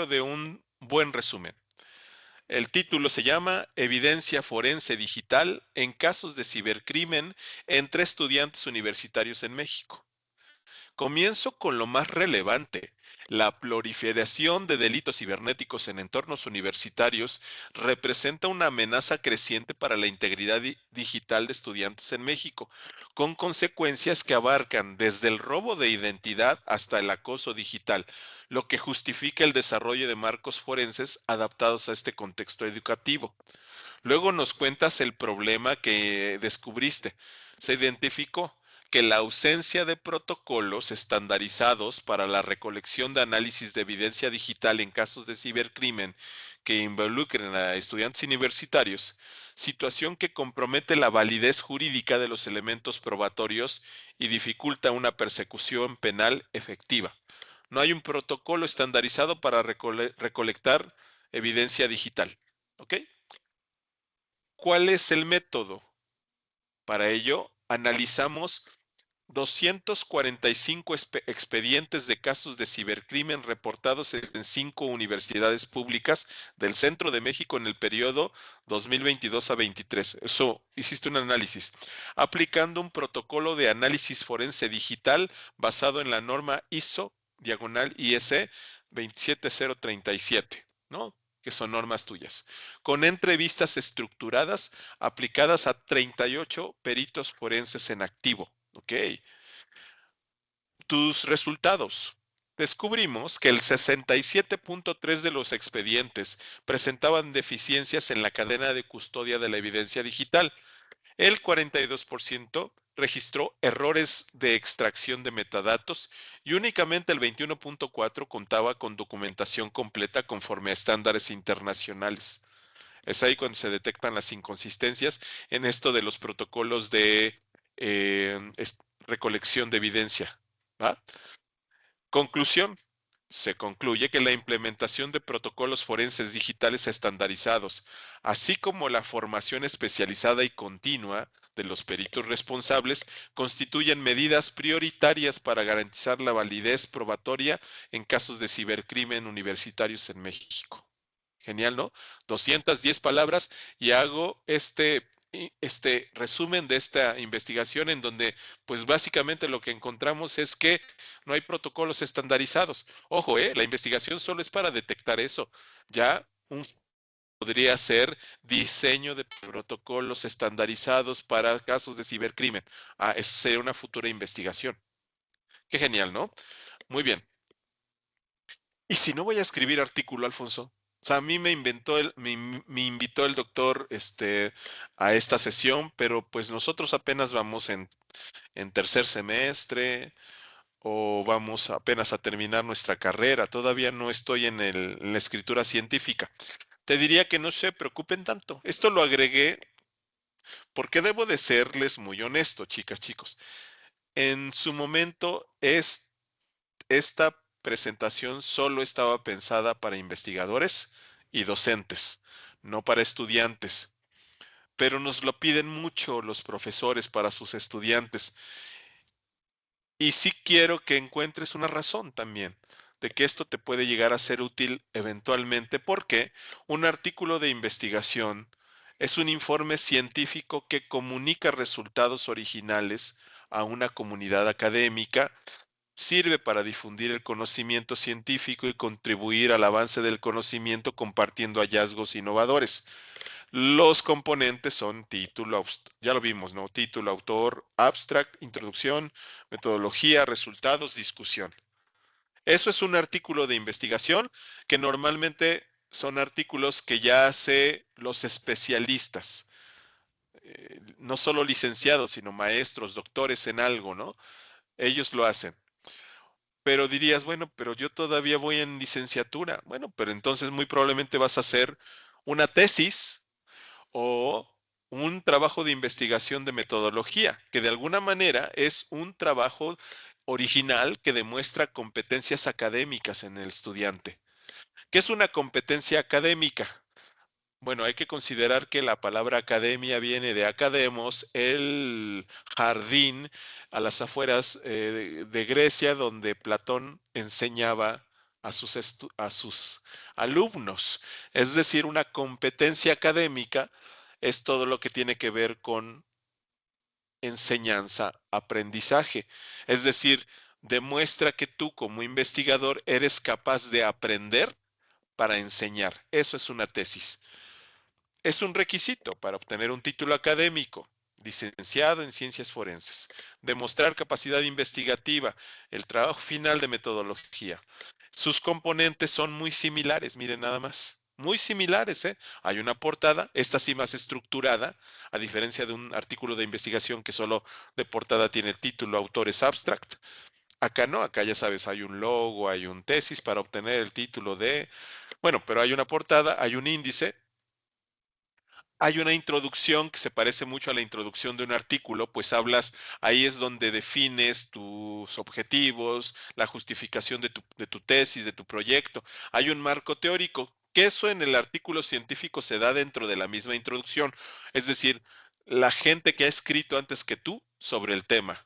de un buen resumen. El título se llama Evidencia forense digital en casos de cibercrimen entre estudiantes universitarios en México. Comienzo con lo más relevante. La proliferación de delitos cibernéticos en entornos universitarios representa una amenaza creciente para la integridad digital de estudiantes en México, con consecuencias que abarcan desde el robo de identidad hasta el acoso digital, lo que justifica el desarrollo de marcos forenses adaptados a este contexto educativo. Luego nos cuentas el problema que descubriste. Se identificó. que la ausencia de protocolos estandarizados para la recolección de análisis de evidencia digital en casos de cibercrimen que involucren a estudiantes universitarios, situación que compromete la validez jurídica de los elementos probatorios y dificulta una persecución penal efectiva. No hay un protocolo estandarizado para recolectar evidencia digital. ¿Ok? ¿Cuál es el método? Para ello, analizamos 245 expedientes de casos de cibercrimen reportados en 5 universidades públicas del centro de México en el periodo 2022 a 23. Eso, hiciste un análisis, aplicando un protocolo de análisis forense digital basado en la norma ISO/IS 27037, ¿no? Que son normas tuyas, con entrevistas estructuradas aplicadas a 38 peritos forenses en activo. Ok. Tus resultados. Descubrimos que el 67.3 de los expedientes presentaban deficiencias en la cadena de custodia de la evidencia digital. El 42% registró errores de extracción de metadatos y únicamente el 21.4 contaba con documentación completa conforme a estándares internacionales. Es ahí cuando se detectan las inconsistencias en esto de los protocolos de recolección de evidencia. ¿Va? Conclusión. Se concluye que la implementación de protocolos forenses digitales estandarizados, así como la formación especializada y continua de los peritos responsables, constituyen medidas prioritarias para garantizar la validez probatoria en casos de cibercrimen universitarios en México. Genial, ¿no? 210 palabras y hago este resumen de esta investigación en donde pues básicamente lo que encontramos es que no hay protocolos estandarizados. Ojo, la investigación solo es para detectar eso. Ya podría ser diseño de protocolos estandarizados para casos de cibercrimen. Eso sería una futura investigación. Qué genial, ¿no? Muy bien. ¿Y si no voy a escribir artículo, Alfonso? O sea, a mí me invitó el doctor a esta sesión, pero pues nosotros apenas vamos en tercer semestre o vamos apenas a terminar nuestra carrera. Todavía no estoy en la escritura científica. Te diría que no se preocupen tanto. Esto lo agregué porque debo de serles muy honesto, chicas, chicos. En su momento, esta presentación solo estaba pensada para investigadores y docentes, no para estudiantes, pero nos lo piden mucho los profesores para sus estudiantes. Y sí quiero que encuentres una razón también de que esto te puede llegar a ser útil eventualmente, porque un artículo de investigación es un informe científico que comunica resultados originales a una comunidad académica. Sirve para difundir el conocimiento científico y contribuir al avance del conocimiento compartiendo hallazgos innovadores. Los componentes son título, ya lo vimos, ¿no? Título, autor, abstract, introducción, metodología, resultados, discusión. Eso es un artículo de investigación que normalmente son artículos que ya hace los especialistas, no solo licenciados, sino maestros, doctores en algo, ¿no? Ellos lo hacen. Pero dirías, bueno, pero yo todavía voy en licenciatura. Bueno, pero entonces muy probablemente vas a hacer una tesis o un trabajo de investigación de metodología, que de alguna manera es un trabajo original que demuestra competencias académicas en el estudiante. ¿Qué es una competencia académica? Bueno, hay que considerar que la palabra academia viene de academos, el jardín a las afueras de Grecia, donde Platón enseñaba a sus alumnos. Es decir, una competencia académica es todo lo que tiene que ver con enseñanza, aprendizaje. Es decir, demuestra que tú como investigador eres capaz de aprender para enseñar. Eso es una tesis. Es un requisito para obtener un título académico, licenciado en ciencias forenses. Demostrar capacidad investigativa, el trabajo final de metodología. Sus componentes son muy similares, miren nada más. muy similares, ¿eh? Hay una portada, esta sí más estructurada, a diferencia de un artículo de investigación que solo de portada tiene título, autores, abstract. Acá no, acá ya sabes, hay un logo, hay un tesis para obtener el título de, bueno, pero hay una portada, hay un índice, hay una introducción que se parece mucho a la introducción de un artículo, pues hablas, ahí es donde defines tus objetivos, la justificación de tu tesis, de tu proyecto. Hay un marco teórico, que eso en el artículo científico se da dentro de la misma introducción, es decir, la gente que ha escrito antes que tú sobre el tema.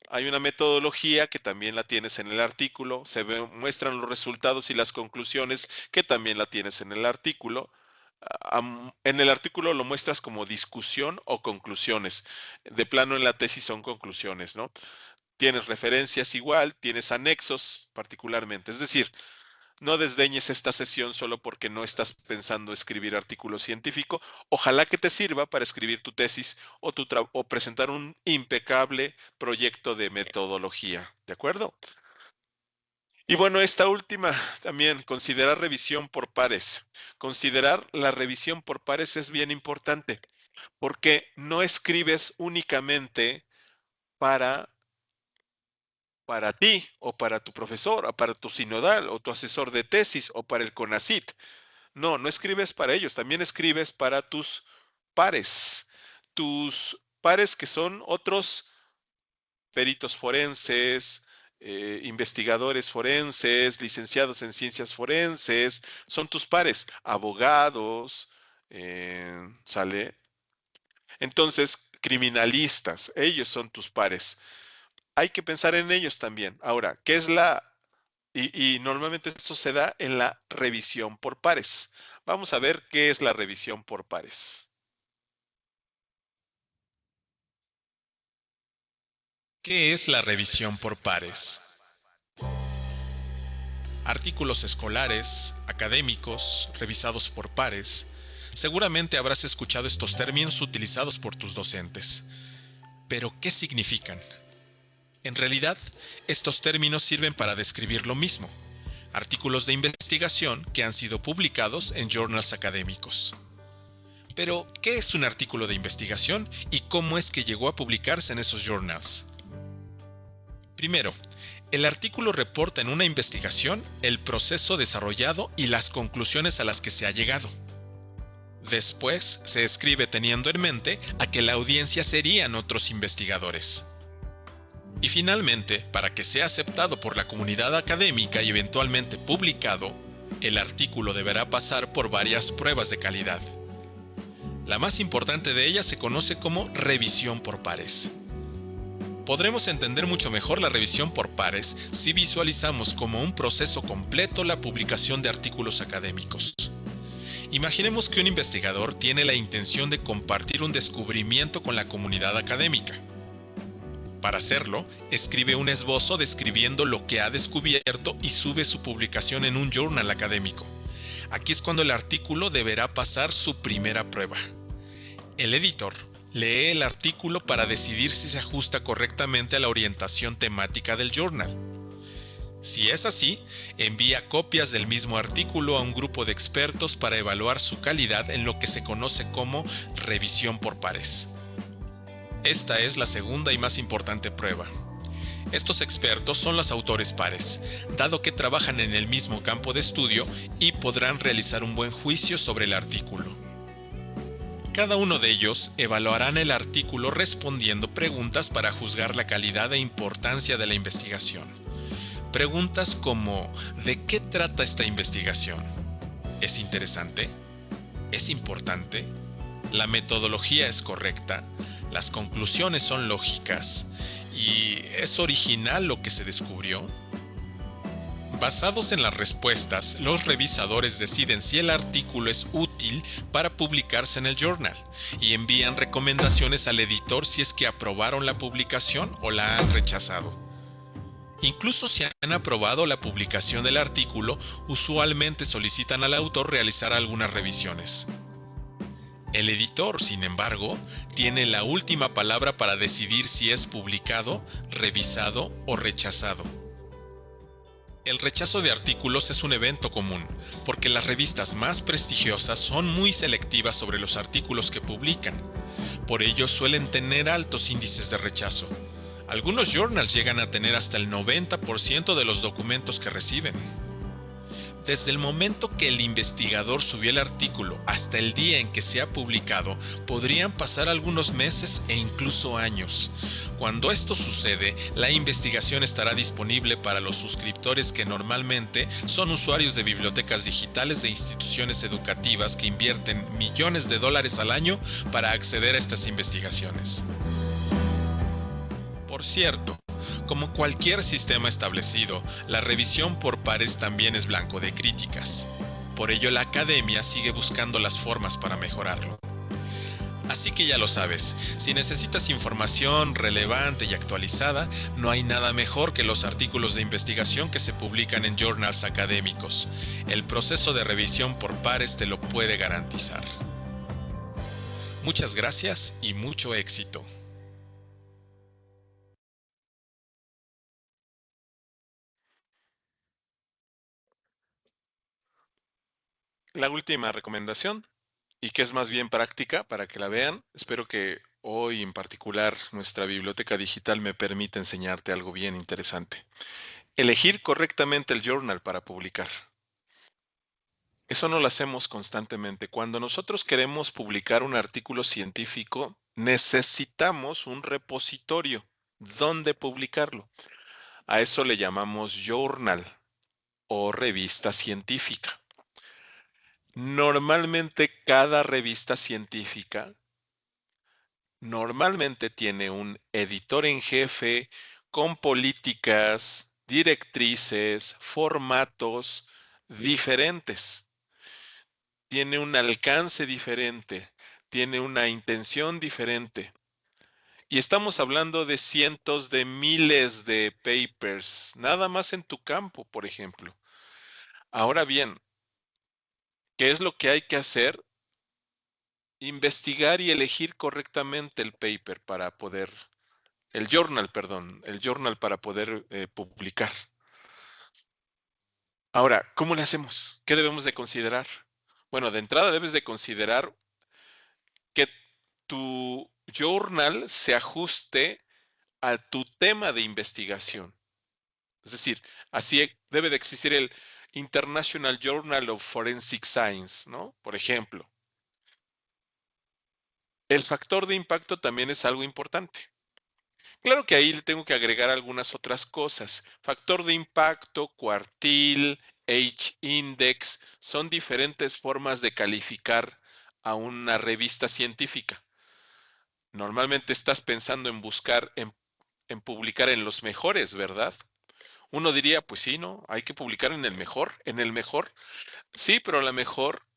Hay una metodología que también la tienes en el artículo, muestran los resultados y las conclusiones que también la tienes en el artículo. En el artículo lo muestras como discusión o conclusiones. De plano en la tesis son conclusiones, ¿no? Tienes referencias igual, tienes anexos particularmente. Es decir, no desdeñes esta sesión solo porque no estás pensando escribir artículo científico. Ojalá que te sirva para escribir tu tesis o presentar un impecable proyecto de metodología. ¿De acuerdo? Y bueno, esta última también, considerar revisión por pares. Considerar la revisión por pares es bien importante porque no escribes únicamente para, para ti o para tu profesor o para tu sinodal o tu asesor de tesis o para el CONACYT. No, no escribes para ellos, también escribes para tus pares que son otros peritos forenses, investigadores forenses, licenciados en ciencias forenses, son tus pares, abogados, ¿sale? Entonces, criminalistas, ellos son tus pares. Hay que pensar en ellos también. Ahora, ¿qué es la... Y normalmente esto se da en la revisión por pares. Vamos a ver qué es la revisión por pares. ¿Qué es la revisión por pares? Artículos escolares, académicos, revisados por pares. Seguramente habrás escuchado estos términos utilizados por tus docentes. Pero, ¿qué significan? En realidad, estos términos sirven para describir lo mismo: artículos de investigación que han sido publicados en journals académicos. Pero, ¿qué es un artículo de investigación y cómo es que llegó a publicarse en esos journals? Primero, el artículo reporta en una investigación el proceso desarrollado y las conclusiones a las que se ha llegado. Después, se escribe teniendo en mente a que la audiencia serían otros investigadores. Y finalmente, para que sea aceptado por la comunidad académica y eventualmente publicado, el artículo deberá pasar por varias pruebas de calidad. La más importante de ellas se conoce como revisión por pares. Podremos entender mucho mejor la revisión por pares si visualizamos como un proceso completo la publicación de artículos académicos. Imaginemos que un investigador tiene la intención de compartir un descubrimiento con la comunidad académica. Para hacerlo, escribe un esbozo describiendo lo que ha descubierto y sube su publicación en un journal académico. Aquí es cuando el artículo deberá pasar su primera prueba. El editor lee el artículo para decidir si se ajusta correctamente a la orientación temática del journal. Si es así, envía copias del mismo artículo a un grupo de expertos para evaluar su calidad en lo que se conoce como revisión por pares. Esta es la segunda y más importante prueba. Estos expertos son los autores pares, dado que trabajan en el mismo campo de estudio y podrán realizar un buen juicio sobre el artículo. Cada uno de ellos evaluarán el artículo respondiendo preguntas para juzgar la calidad e importancia de la investigación. Preguntas como: ¿de qué trata esta investigación? ¿Es interesante? ¿Es importante? ¿La metodología es correcta? ¿Las conclusiones son lógicas? ¿Y es original lo que se descubrió? Basados en las respuestas, los revisadores deciden si el artículo es útil para publicarse en el journal y envían recomendaciones al editor si es que aprobaron la publicación o la han rechazado. Incluso si han aprobado la publicación del artículo, usualmente solicitan al autor realizar algunas revisiones. El editor, sin embargo, tiene la última palabra para decidir si es publicado, revisado o rechazado. El rechazo de artículos es un evento común, porque las revistas más prestigiosas son muy selectivas sobre los artículos que publican. Por ello suelen tener altos índices de rechazo. Algunos journals llegan a tener hasta el 90% de los documentos que reciben. Desde el momento que el investigador subió el artículo hasta el día en que se ha publicado, podrían pasar algunos meses e incluso años. Cuando esto sucede, la investigación estará disponible para los suscriptores que normalmente son usuarios de bibliotecas digitales de instituciones educativas que invierten millones de dólares al año para acceder a estas investigaciones. Por cierto, como cualquier sistema establecido, la revisión por pares también es blanco de críticas. Por ello, la academia sigue buscando las formas para mejorarlo. Así que ya lo sabes, si necesitas información relevante y actualizada, no hay nada mejor que los artículos de investigación que se publican en journals académicos. El proceso de revisión por pares te lo puede garantizar. Muchas gracias y mucho éxito. La última recomendación, y que es más bien práctica para que la vean, espero que hoy en particular nuestra biblioteca digital me permita enseñarte algo bien interesante. Elegir correctamente el journal para publicar. Eso no lo hacemos constantemente. Cuando nosotros queremos publicar un artículo científico, necesitamos un repositorio donde publicarlo. A eso le llamamos journal o revista científica. Normalmente cada revista científica normalmente tiene un editor en jefe con políticas, directrices, formatos diferentes. Tiene un alcance diferente, tiene una intención diferente. Y estamos hablando de cientos de miles de papers, nada más en tu campo, por ejemplo. Ahora bien, ¿qué es lo que hay que hacer? Investigar y elegir correctamente el paper para poder, el journal, perdón, el journal para poder publicar. Ahora, ¿cómo le hacemos? ¿Qué debemos de considerar? Bueno, de entrada debes de considerar que tu journal se ajuste a tu tema de investigación. Es decir, así debe de existir el International Journal of Forensic Science, ¿no? Por ejemplo. El factor de impacto también es algo importante. Claro que ahí le tengo que agregar algunas otras cosas. Factor de impacto, cuartil, H-index, son diferentes formas de calificar a una revista científica. Normalmente estás pensando en buscar, en publicar en los mejores, ¿verdad? Uno diría, pues sí, ¿no? Hay que publicar en el mejor, en el mejor. Sí, pero a lo mejor,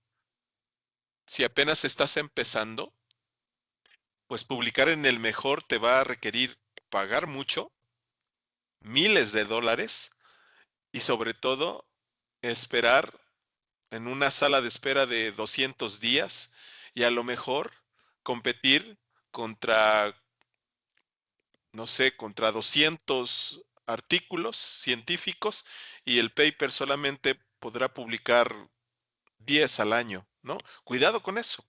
si apenas estás empezando, pues publicar en el mejor te va a requerir pagar mucho, miles de dólares, y sobre todo esperar en una sala de espera de 200 días y a lo mejor competir contra, no sé, contra 200 artículos científicos y el paper solamente podrá publicar 10 al año, ¿no? Cuidado con eso.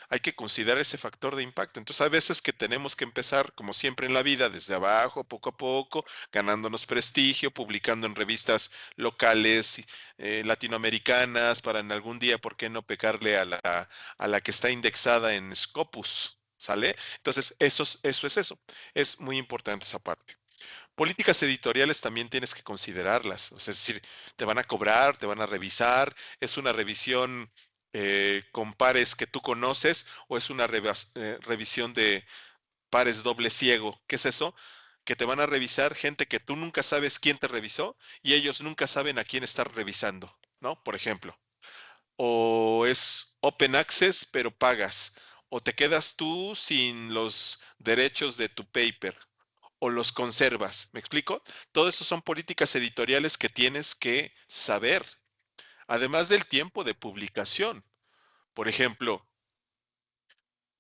Hay que considerar ese factor de impacto. Entonces, hay veces que tenemos que empezar, como siempre en la vida, desde abajo, poco a poco, ganándonos prestigio, publicando en revistas locales, latinoamericanas, para en algún día, ¿por qué no pecarle a la que está indexada en Scopus? ¿Sale? Entonces, eso es eso. Es muy importante esa parte. Políticas editoriales también tienes que considerarlas. O sea, es decir, te van a cobrar, te van a revisar, es una revisión con pares que tú conoces o es una revisión de pares doble ciego. ¿Qué es eso? Que te van a revisar gente que tú nunca sabes quién te revisó y ellos nunca saben a quién estar revisando, ¿no? Por ejemplo. O es open access, pero pagas. O te quedas tú sin los derechos de tu paper o los conservas. ¿Me explico? Todo eso son políticas editoriales que tienes que saber, además del tiempo de publicación. Por ejemplo,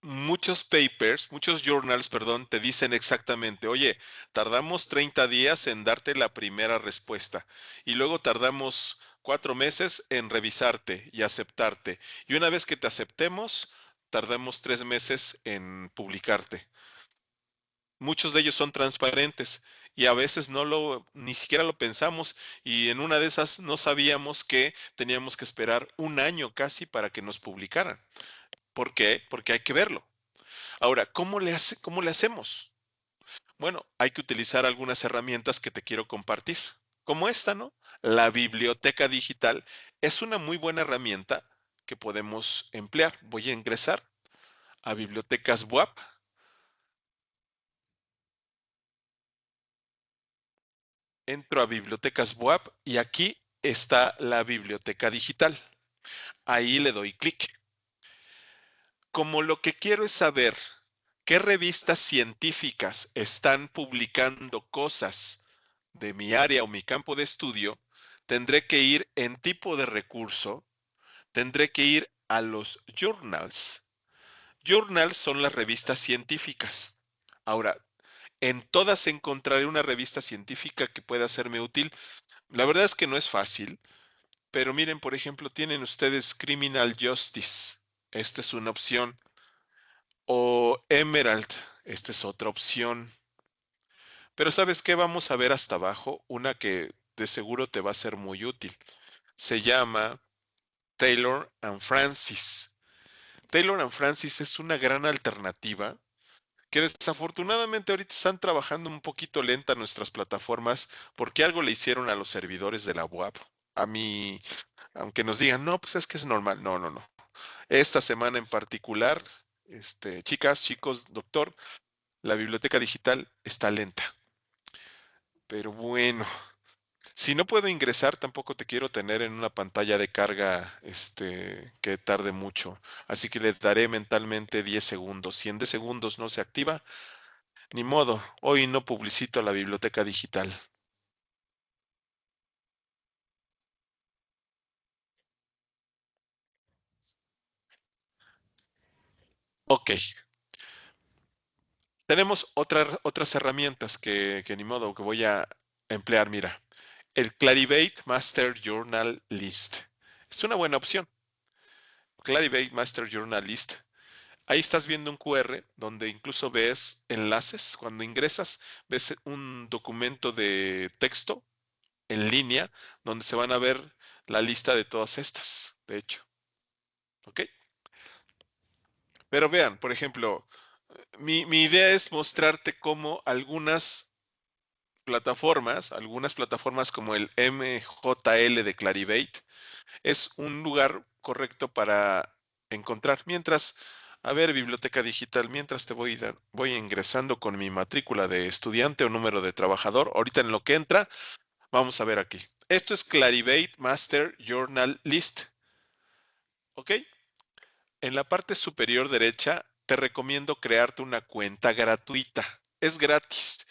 muchos papers, muchos journals, perdón, te dicen exactamente, oye, tardamos 30 días en darte la primera respuesta y luego tardamos 4 meses en revisarte y aceptarte. Y una vez que te aceptemos, tardamos 3 meses en publicarte. Muchos de ellos son transparentes y a veces ni siquiera lo pensamos y en una de esas no sabíamos que teníamos que esperar un año casi para que nos publicaran. ¿Por qué? Porque hay que verlo. Ahora, cómo le hacemos? Bueno, hay que utilizar algunas herramientas que te quiero compartir, como esta, ¿no? La biblioteca digital es una muy buena herramienta que podemos emplear. Voy a ingresar a bibliotecas WAP, entro a bibliotecas WAP y aquí está la biblioteca digital. Ahí le doy clic. Como lo que quiero es saber qué revistas científicas están publicando cosas de mi área o mi campo de estudio, tendré que ir en tipo de recurso, tendré que ir a los journals. Journals son las revistas científicas. Ahora, en todas encontraré una revista científica que pueda serme útil. La verdad es que no es fácil, pero miren, por ejemplo, tienen ustedes Criminal Justice. Esta es una opción. O Emerald. Esta es otra opción. Pero ¿sabes qué? Vamos a ver hasta abajo una que de seguro te va a ser muy útil. Se llama Taylor and Francis. Taylor and Francis es una gran alternativa que desafortunadamente ahorita están trabajando un poquito lenta nuestras plataformas porque algo le hicieron a los servidores de la web. A mí, aunque nos digan, no, pues es que es normal. No, no, no. Esta semana en particular, chicas, chicos, doctor, la biblioteca digital está lenta. Pero bueno, si no puedo ingresar, tampoco te quiero tener en una pantalla de carga, que tarde mucho. Así que le daré mentalmente 10 segundos. Si en 10 segundos no se activa, ni modo. Hoy no publicito la biblioteca digital. Ok. Tenemos otras herramientas que ni modo que voy a emplear. Mira, el Clarivate Master Journal List. Es una buena opción. Clarivate Master Journal List. Ahí estás viendo un QR donde incluso ves enlaces. Cuando ingresas, ves un documento de texto en línea donde se van a ver la lista de todas estas, de hecho. ¿Ok? Pero vean, por ejemplo, mi idea es mostrarte cómo algunas plataformas como el MJL de Clarivate, es un lugar correcto para encontrar. Mientras, a ver, biblioteca digital, mientras voy ingresando con mi matrícula de estudiante o número de trabajador. Ahorita en lo que entra, vamos a ver aquí. Esto es Clarivate Master Journal List. ¿Ok? En la parte superior derecha, te recomiendo crearte una cuenta gratuita. Es gratis.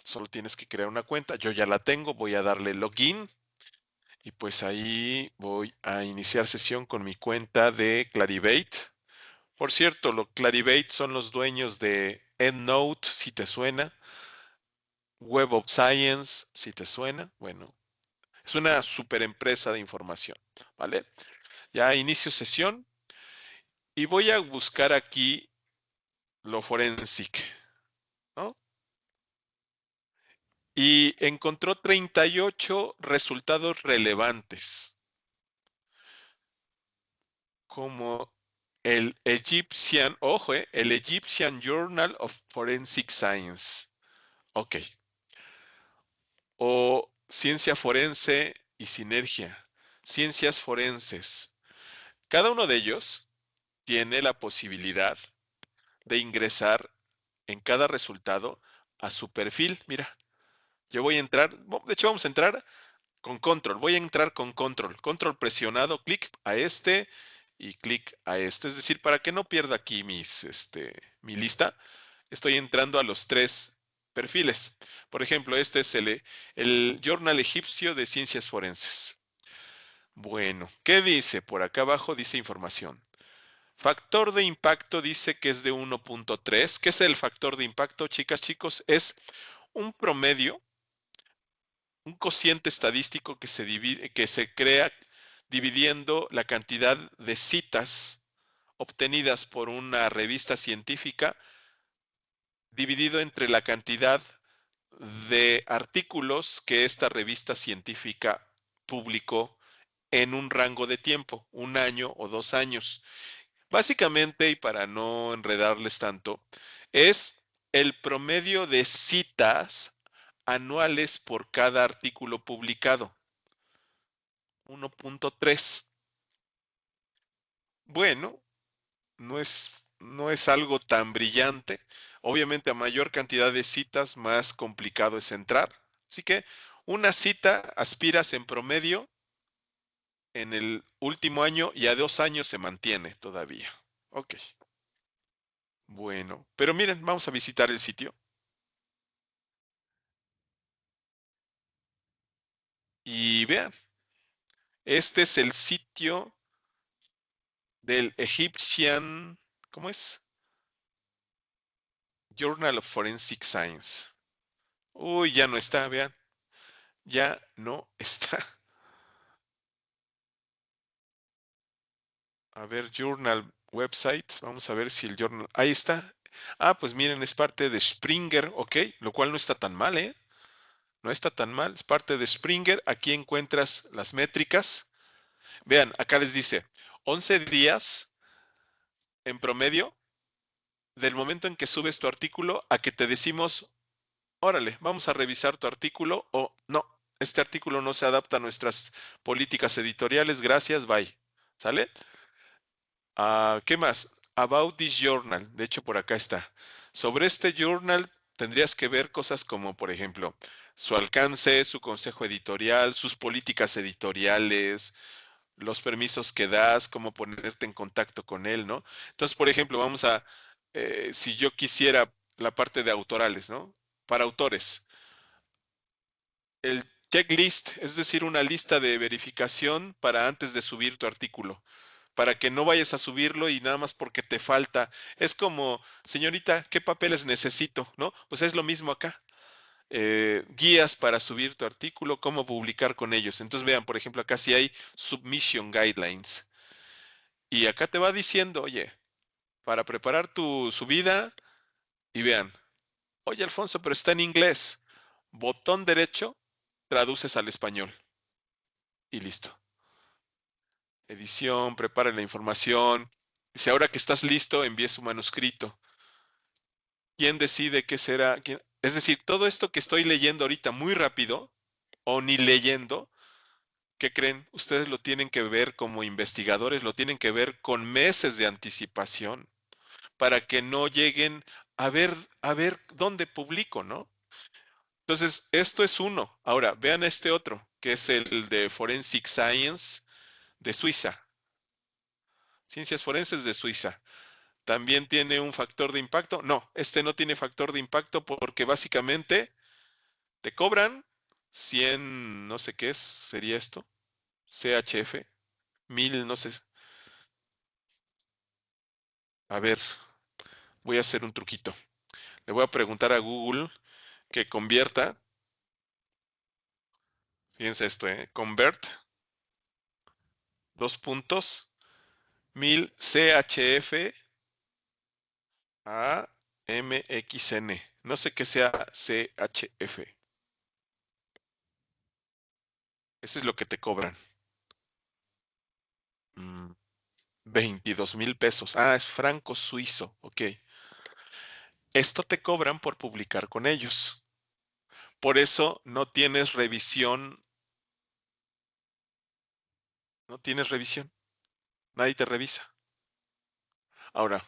Solo tienes que crear una cuenta. Yo ya la tengo. Voy a darle login. Y pues ahí voy a iniciar sesión con mi cuenta de Clarivate. Por cierto, Clarivate son los dueños de EndNote, si te suena, Web of Science, si te suena. Bueno, es una super empresa de información, ¿vale? Ya inicio sesión y voy a buscar aquí lo forensic, ¿no? Y encontró 38 resultados relevantes, como el Egyptian, ojo, el Egyptian Journal of Forensic Science. Ok. O ciencia forense y sinergia. Ciencias forenses. Cada uno de ellos tiene la posibilidad de ingresar en cada resultado a su perfil. Mira, yo voy a entrar, de hecho vamos a entrar con control. Voy a entrar con control. Control presionado, clic a este y clic a este. Es decir, para que no pierda aquí mi lista, estoy entrando a los tres perfiles. Por ejemplo, este es el Journal Egipcio de Ciencias Forenses. Bueno, ¿qué dice? Por acá abajo dice información. Factor de impacto dice que es de 1.3. ¿Qué es el factor de impacto, chicas, chicos? Es un promedio, un cociente estadístico que se divide, que se crea dividiendo la cantidad de citas obtenidas por una revista científica dividido entre la cantidad de artículos que esta revista científica publicó en un rango de tiempo, 1 año o 2 años. Básicamente, y para no enredarles tanto, es el promedio de citas anuales por cada artículo publicado. 1.3. Bueno, no es algo tan brillante. Obviamente, a mayor cantidad de citas, más complicado es entrar. Así que una cita aspiras en promedio en el último año y a 2 años se mantiene todavía. Ok, bueno. Pero miren, vamos a visitar el sitio. Y vean, este es el sitio del Egyptian, ¿cómo es? Journal of Forensic Science. Uy, ya no está, vean, ya no está. A ver, Journal Website, vamos a ver si el Journal, ahí está. Ah, pues miren, es parte de Springer, ok, lo cual no está tan mal, ¿eh? No está tan mal, es parte de Springer. Aquí encuentras las métricas. Vean, acá les dice 11 días en promedio del momento en que subes tu artículo a que te decimos, órale, vamos a revisar tu artículo o no, este artículo no se adapta a nuestras políticas editoriales, gracias, bye. ¿Sale? ¿Qué más? About this journal, de hecho por acá está. Sobre este journal tendrías que ver cosas como, por ejemplo, su alcance, su consejo editorial, sus políticas editoriales, los permisos que das, cómo ponerte en contacto con él, ¿no? Entonces, por ejemplo, si yo quisiera la parte de autorales, ¿no? Para autores, el checklist, es decir, una lista de verificación para antes de subir tu artículo, para que no vayas a subirlo y nada más porque te falta. Es como, señorita, ¿qué papeles necesito? ¿No? Pues es lo mismo acá. Guías para subir tu artículo, cómo publicar con ellos. Entonces vean, por ejemplo, acá sí hay submission guidelines. Y acá te va diciendo, oye, para preparar tu subida, y vean, oye Alfonso, pero está en inglés. Botón derecho, traduces al español. Y listo. Edición, prepara la información. Dice, ahora que estás listo, envíe su manuscrito. ¿Quién decide qué será? Es decir, todo esto que estoy leyendo ahorita muy rápido, o ni leyendo, ¿qué creen? Ustedes lo tienen que ver como investigadores, lo tienen que ver con meses de anticipación para que no lleguen a ver, a ver dónde publico, ¿no? Entonces, esto es uno. Ahora, vean este otro, que es el de Forensic Science de Suiza, Ciencias Forenses de Suiza. ¿También tiene un factor de impacto? No, este no tiene factor de impacto porque básicamente te cobran 100, no sé qué es, sería esto, CHF, 1000, no sé. A ver, voy a hacer un truquito. Le voy a preguntar a Google que convierta, fíjense esto, convert, dos puntos, 1000 CHF a MXN. No sé qué sea CHF. Eso es lo que te cobran. 22,000 pesos. Ah, es franco suizo. Ok. Esto te cobran por publicar con ellos. Por eso no tienes revisión. No tienes revisión. Nadie te revisa. Ahora,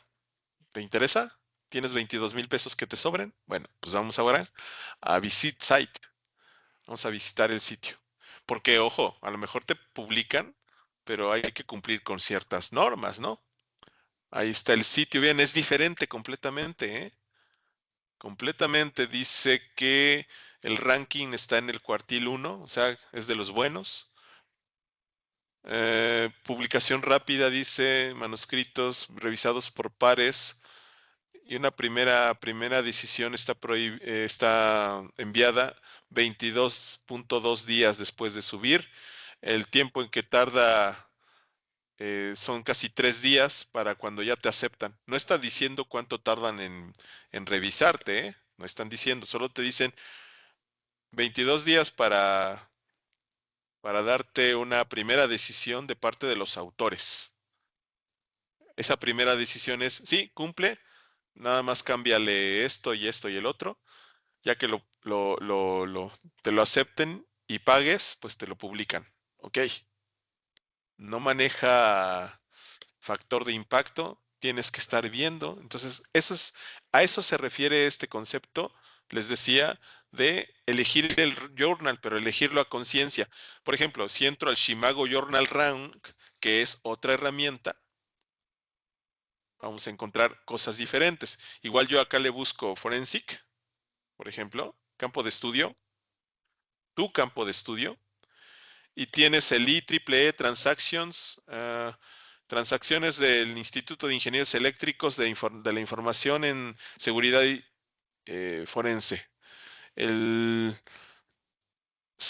¿te interesa? ¿Tienes 22,000 pesos que te sobren? Bueno, pues vamos ahora a Visit Site. Vamos a visitar el sitio. Porque, ojo, a lo mejor te publican, pero hay que cumplir con ciertas normas, ¿no? Ahí está el sitio. Bien, es diferente completamente, ¿eh? Completamente. Dice que el ranking está en el cuartil 1, o sea, es de los buenos. Publicación rápida, dice, manuscritos revisados por pares. Y una primera decisión está enviada 22.2 días después de subir. El tiempo en que tarda son casi 3 días para cuando ya te aceptan. No está diciendo cuánto tardan en revisarte, ¿eh? No están diciendo, solo te dicen 22 días para darte una primera decisión de parte de los autores. Esa primera decisión es, sí, cumple, nada más cámbiale esto y esto y el otro, ya que te lo acepten y pagues, pues te lo publican. Ok, no maneja factor de impacto, tienes que estar viendo. Entonces, a eso se refiere este concepto, les decía, de elegir el journal, pero elegirlo a conciencia. Por ejemplo, si entro al Shimago Journal Rank, que es otra herramienta, vamos a encontrar cosas diferentes. Igual yo acá le busco Forensic, por ejemplo, campo de estudio, tu campo de estudio, y tienes el IEEE Transactions, transacciones del Instituto de Ingenieros Eléctricos de la Información en Seguridad Forense. El,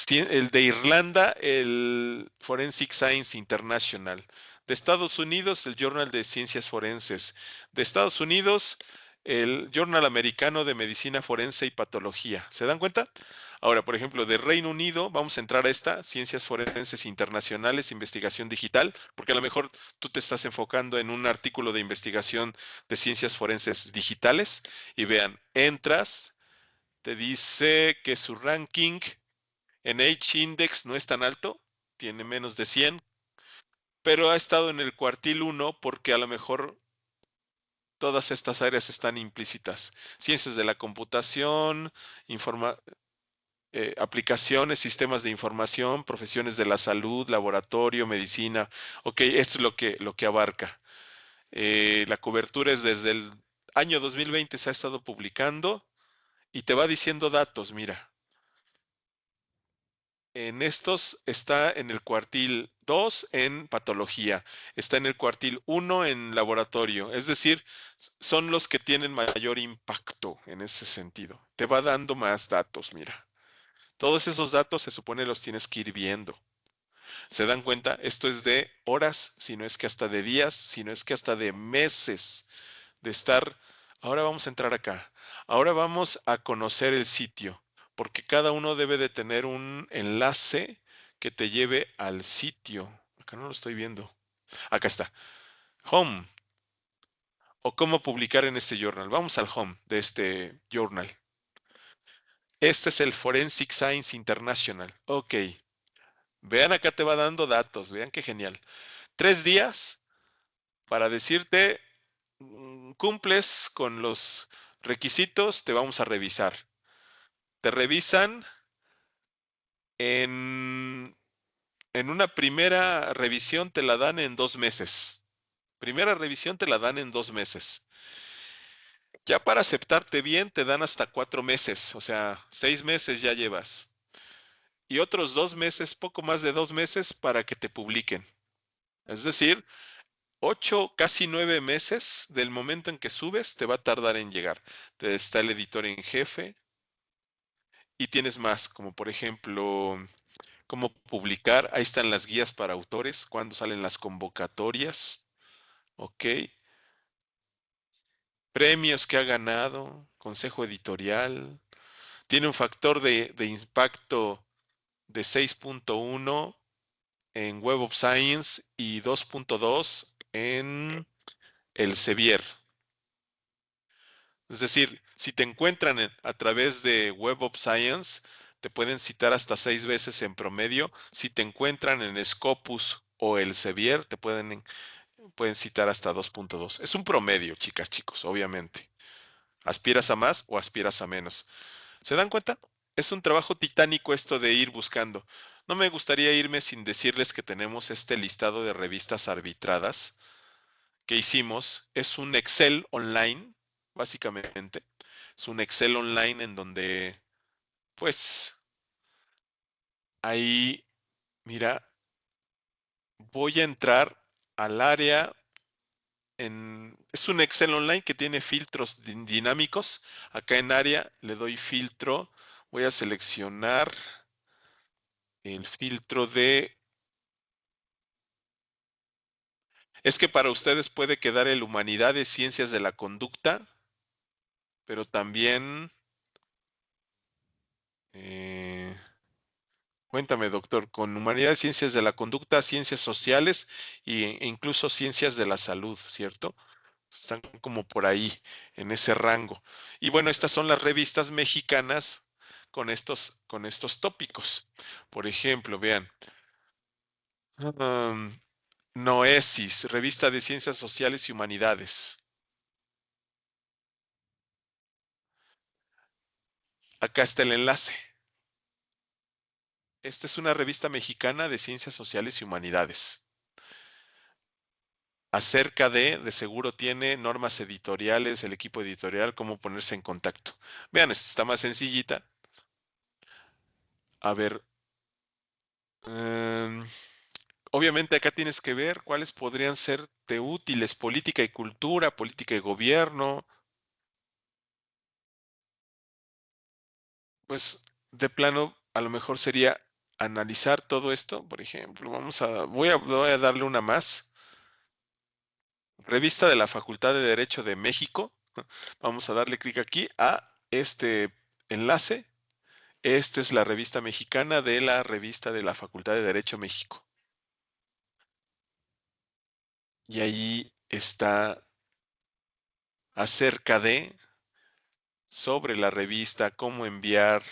el de Irlanda, el Forensic Science International. De Estados Unidos, el Journal de Ciencias Forenses. De Estados Unidos, el Journal Americano de Medicina Forense y Patología. ¿Se dan cuenta? Ahora, por ejemplo, de Reino Unido, vamos a entrar a esta, Ciencias Forenses Internacionales, Investigación Digital, porque a lo mejor tú te estás enfocando en un artículo de investigación de ciencias forenses digitales y vean, entras, te dice que su ranking en H-Index no es tan alto, tiene menos de 100, pero ha estado en el cuartil 1 porque a lo mejor todas estas áreas están implícitas. Ciencias de la computación, aplicaciones, sistemas de información, profesiones de la salud, laboratorio, medicina. Ok, esto es lo que abarca. La cobertura es desde el año 2020 se ha estado publicando y te va diciendo datos, mira. En estos está en el cuartil 2 en patología, está en el cuartil 1 en laboratorio, es decir, son los que tienen mayor impacto en ese sentido. Te va dando más datos, mira. Todos esos datos se supone los tienes que ir viendo. ¿Se dan cuenta? Esto es de horas, si no es que hasta de días, si no es que hasta de meses de estar. Ahora vamos a entrar acá. Ahora vamos a conocer el sitio, porque cada uno debe de tener un enlace que te lleve al sitio. Acá no lo estoy viendo. Acá está. Home. O cómo publicar en este journal. Vamos al home de este journal. Este es el Forensic Science International. Ok. Vean, acá te va dando datos. Vean qué genial. 3 días para decirte, cumples con los requisitos, te vamos a revisar. Te revisan en, en una primera revisión, te la dan en 2 meses. Primera revisión te la dan en 2 meses. Ya para aceptarte bien, te dan hasta 4 meses, o sea, 6 meses ya llevas. Y otros 2 meses, poco más de 2 meses para que te publiquen. Es decir, 8, casi 9 meses del momento en que subes, te va a tardar en llegar. Está el editor en jefe y tienes más, como por ejemplo, cómo publicar. Ahí están las guías para autores, cuándo salen las convocatorias, ok. Premios que ha ganado, consejo editorial. Tiene un factor de impacto de 6.1 en Web of Science y 2.2 en el Sevier. Es decir, si te encuentran a través de Web of Science, te pueden citar hasta 6 veces en promedio. Si te encuentran en Scopus o el Sevier, pueden citar hasta 2.2. Es un promedio, chicas, chicos, obviamente. ¿Aspiras a más o aspiras a menos? ¿Se dan cuenta? Es un trabajo titánico esto de ir buscando. No me gustaría irme sin decirles que tenemos este listado de revistas arbitradas que hicimos. Es un Excel online, básicamente. Es un Excel online en donde, pues, ahí, mira, voy a entrar al área es un Excel online que tiene filtros dinámicos. Acá en área le doy filtro. Voy a seleccionar el filtro de... Es que para ustedes puede quedar el Humanidades, Ciencias de la Conducta, pero también... eh, cuéntame, doctor, con Humanidades, Ciencias de la Conducta, Ciencias Sociales e incluso Ciencias de la Salud, ¿cierto? Están como por ahí, en ese rango. Y bueno, estas son las revistas mexicanas con estos tópicos. Por ejemplo, vean, um, Noesis, Revista de Ciencias Sociales y Humanidades. Acá está el enlace. Esta es una revista mexicana de Ciencias Sociales y Humanidades. Acerca de seguro tiene normas editoriales, el equipo editorial, cómo ponerse en contacto. Vean, esta está más sencillita. A ver, em, obviamente acá tienes que ver cuáles podrían serte útiles, política y cultura, política y gobierno. Pues de plano, a lo mejor sería analizar todo esto. Por ejemplo, voy a darle una más. Revista de la Facultad de Derecho de México. Vamos a darle clic aquí a este enlace. Esta es la revista mexicana de la revista de la Facultad de Derecho México. Y ahí está acerca de sobre la revista, cómo enviar,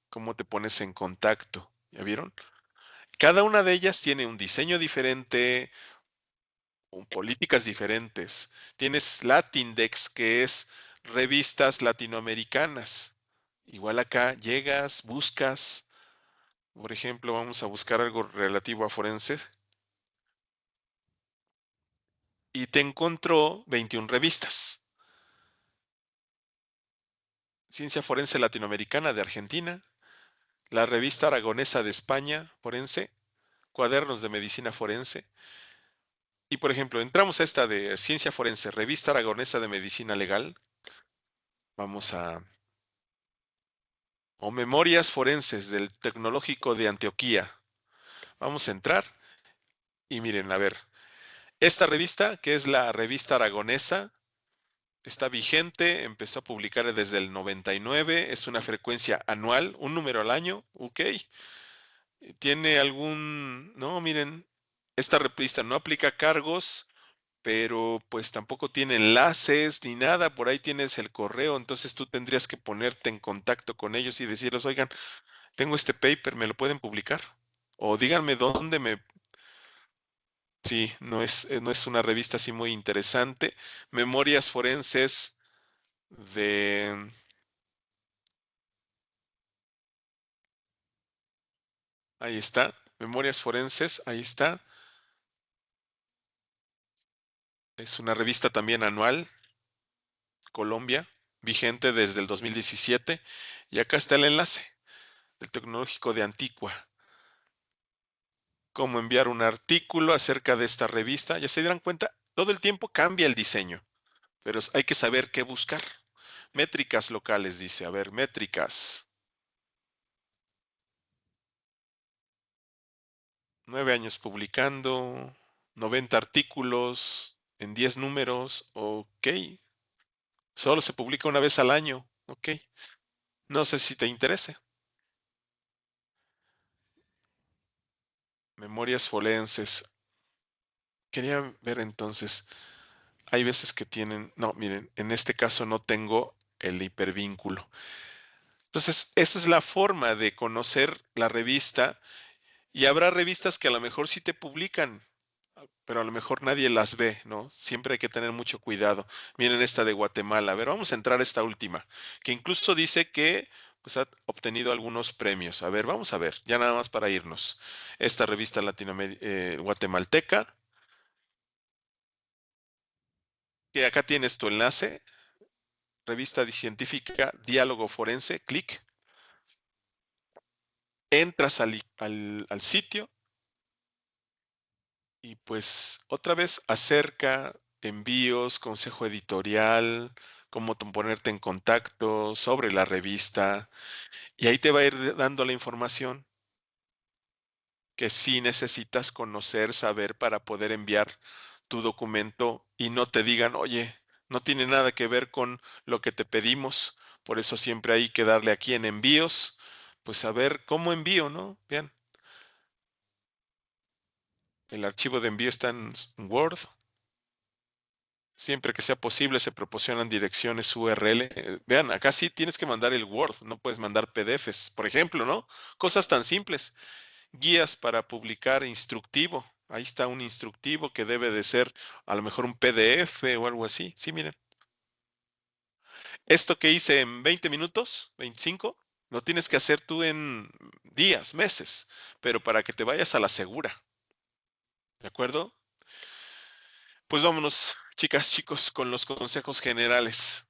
cómo te pones en contacto. ¿Ya vieron? Cada una de ellas tiene un diseño diferente, políticas diferentes. Tienes Latindex, que es revistas latinoamericanas. Igual acá llegas, buscas, por ejemplo, vamos a buscar algo relativo a forense y te encontró 21 revistas. Ciencia Forense Latinoamericana de Argentina, la Revista Aragonesa de España, Forense, Cuadernos de Medicina Forense. Y por ejemplo, entramos a esta de Ciencia Forense, Revista Aragonesa de Medicina Legal. Vamos a... O Memorias Forenses del Tecnológico de Antioquía. Vamos a entrar y miren, a ver, esta revista, que es la Revista Aragonesa, está vigente, empezó a publicar desde el 99, es una frecuencia anual, un número al año, ok. ¿Tiene algún... No, miren, esta revista no aplica cargos, pero pues tampoco tiene enlaces ni nada, por ahí tienes el correo, entonces tú tendrías que ponerte en contacto con ellos y decirles, oigan, tengo este paper, ¿me lo pueden publicar? O díganme dónde me... Sí, no es una revista así muy interesante. Memorias forenses de... Ahí está. Memorias forenses, ahí está. Es una revista también anual, Colombia, vigente desde el 2017. Y acá está el enlace del Tecnológico de Antigua. Cómo enviar un artículo acerca de esta revista. Ya se dieron cuenta, todo el tiempo cambia el diseño, pero hay que saber qué buscar. Métricas locales, dice. A ver, métricas. 9 años publicando, 90 artículos en 10 números. Ok. Solo se publica una vez al año. Ok. No sé si te interese. Memorias forenses. Quería ver entonces. Hay veces que tienen. No, miren, en este caso no tengo el hipervínculo. Entonces, esa es la forma de conocer la revista y habrá revistas que a lo mejor sí te publican, pero a lo mejor nadie las ve, ¿no? Siempre hay que tener mucho cuidado. Miren esta de Guatemala. A ver, vamos a entrar a esta última, que incluso dice que pues, ha obtenido algunos premios. A ver, vamos a ver, ya nada más para irnos. Esta revista guatemalteca, que acá tienes tu enlace, revista científica Diálogo Forense, clic, entras al sitio Y pues otra vez acerca, envíos, consejo editorial, cómo ponerte en contacto sobre la revista, y ahí te va a ir dando la información que sí necesitas conocer, saber para poder enviar tu documento y no te digan, oye, no tiene nada que ver con lo que te pedimos. Por eso siempre hay que darle aquí en envíos, pues saber cómo envío, ¿no? Bien, el archivo de envío está en Word. Siempre que sea posible se proporcionan direcciones URL. Vean, acá sí tienes que mandar el Word, no puedes mandar PDFs, por ejemplo, ¿no? Cosas tan simples. Guías para publicar instructivo. Ahí está un instructivo que debe de ser a lo mejor un PDF o algo así. Sí, miren. Esto que hice en 20 minutos, 25, lo tienes que hacer tú en días, meses, pero para que te vayas a la segura. ¿De acuerdo? Pues vámonos, chicas, chicos, con los consejos generales.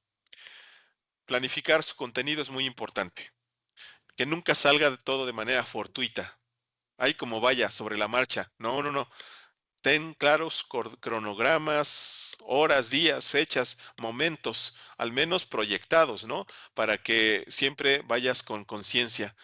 Planificar su contenido es muy importante. Que nunca salga de todo de manera fortuita. Ahí como vaya, sobre la marcha. No, no, no. Ten claros cronogramas, horas, días, fechas, momentos, al menos proyectados, ¿no? Para que siempre vayas con conciencia.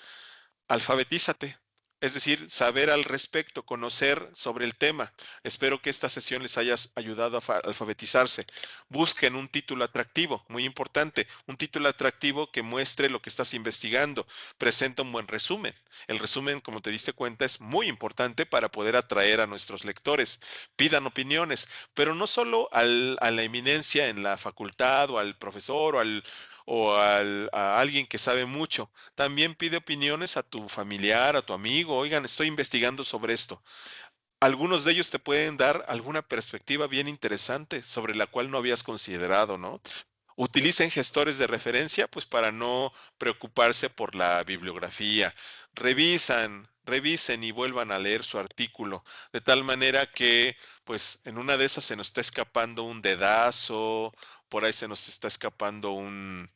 Alfabetízate, es decir, saber al respecto, conocer sobre el tema. Espero que esta sesión les haya ayudado a alfabetizarse. Busquen un título atractivo, muy importante, un título atractivo que muestre lo que estás investigando. Presenta un buen resumen. El resumen, como te diste cuenta, es muy importante para poder atraer a nuestros lectores. Pidan opiniones, pero no solo a la eminencia en la facultad o al profesor a alguien que sabe mucho. También pide opiniones a tu familiar, a tu amigo. Oigan, estoy investigando sobre esto. Algunos de ellos te pueden dar alguna perspectiva bien interesante sobre la cual no habías considerado, ¿no? Utilicen gestores de referencia, pues para no preocuparse por la bibliografía. Revisen y vuelvan a leer su artículo, de tal manera que, pues, en una de esas se nos está escapando un dedazo, por ahí se nos está escapando un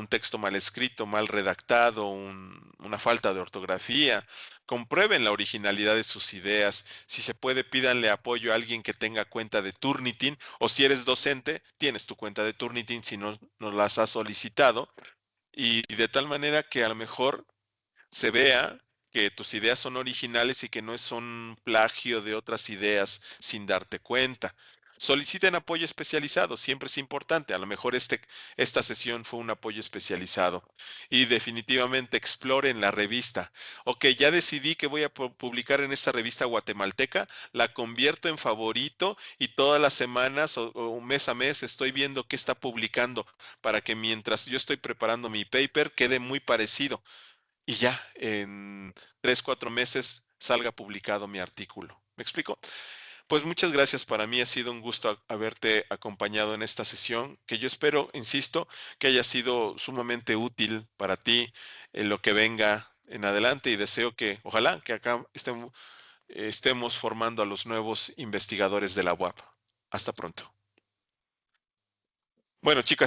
texto mal escrito, mal redactado, una falta de ortografía. Comprueben la originalidad de sus ideas. Si se puede, pídanle apoyo a alguien que tenga cuenta de Turnitin, o si eres docente, tienes tu cuenta de Turnitin si no las has solicitado, y de tal manera que a lo mejor se vea que tus ideas son originales y que no son un plagio de otras ideas sin darte cuenta. Soliciten apoyo especializado, siempre es importante. A lo mejor esta sesión fue un apoyo especializado. Y definitivamente exploren la revista. Ok, ya decidí que voy a publicar en esta revista guatemalteca, la convierto en favorito y todas las semanas o mes a mes estoy viendo qué está publicando para que mientras yo estoy preparando mi paper quede muy parecido y ya en 3, 4 meses salga publicado mi artículo. ¿Me explico? Pues muchas gracias. Para mí ha sido un gusto haberte acompañado en esta sesión, que yo espero, insisto, que haya sido sumamente útil para ti en lo que venga en adelante y deseo que, ojalá, que acá estemos formando a los nuevos investigadores de la UAP. Hasta pronto. Bueno, chicas.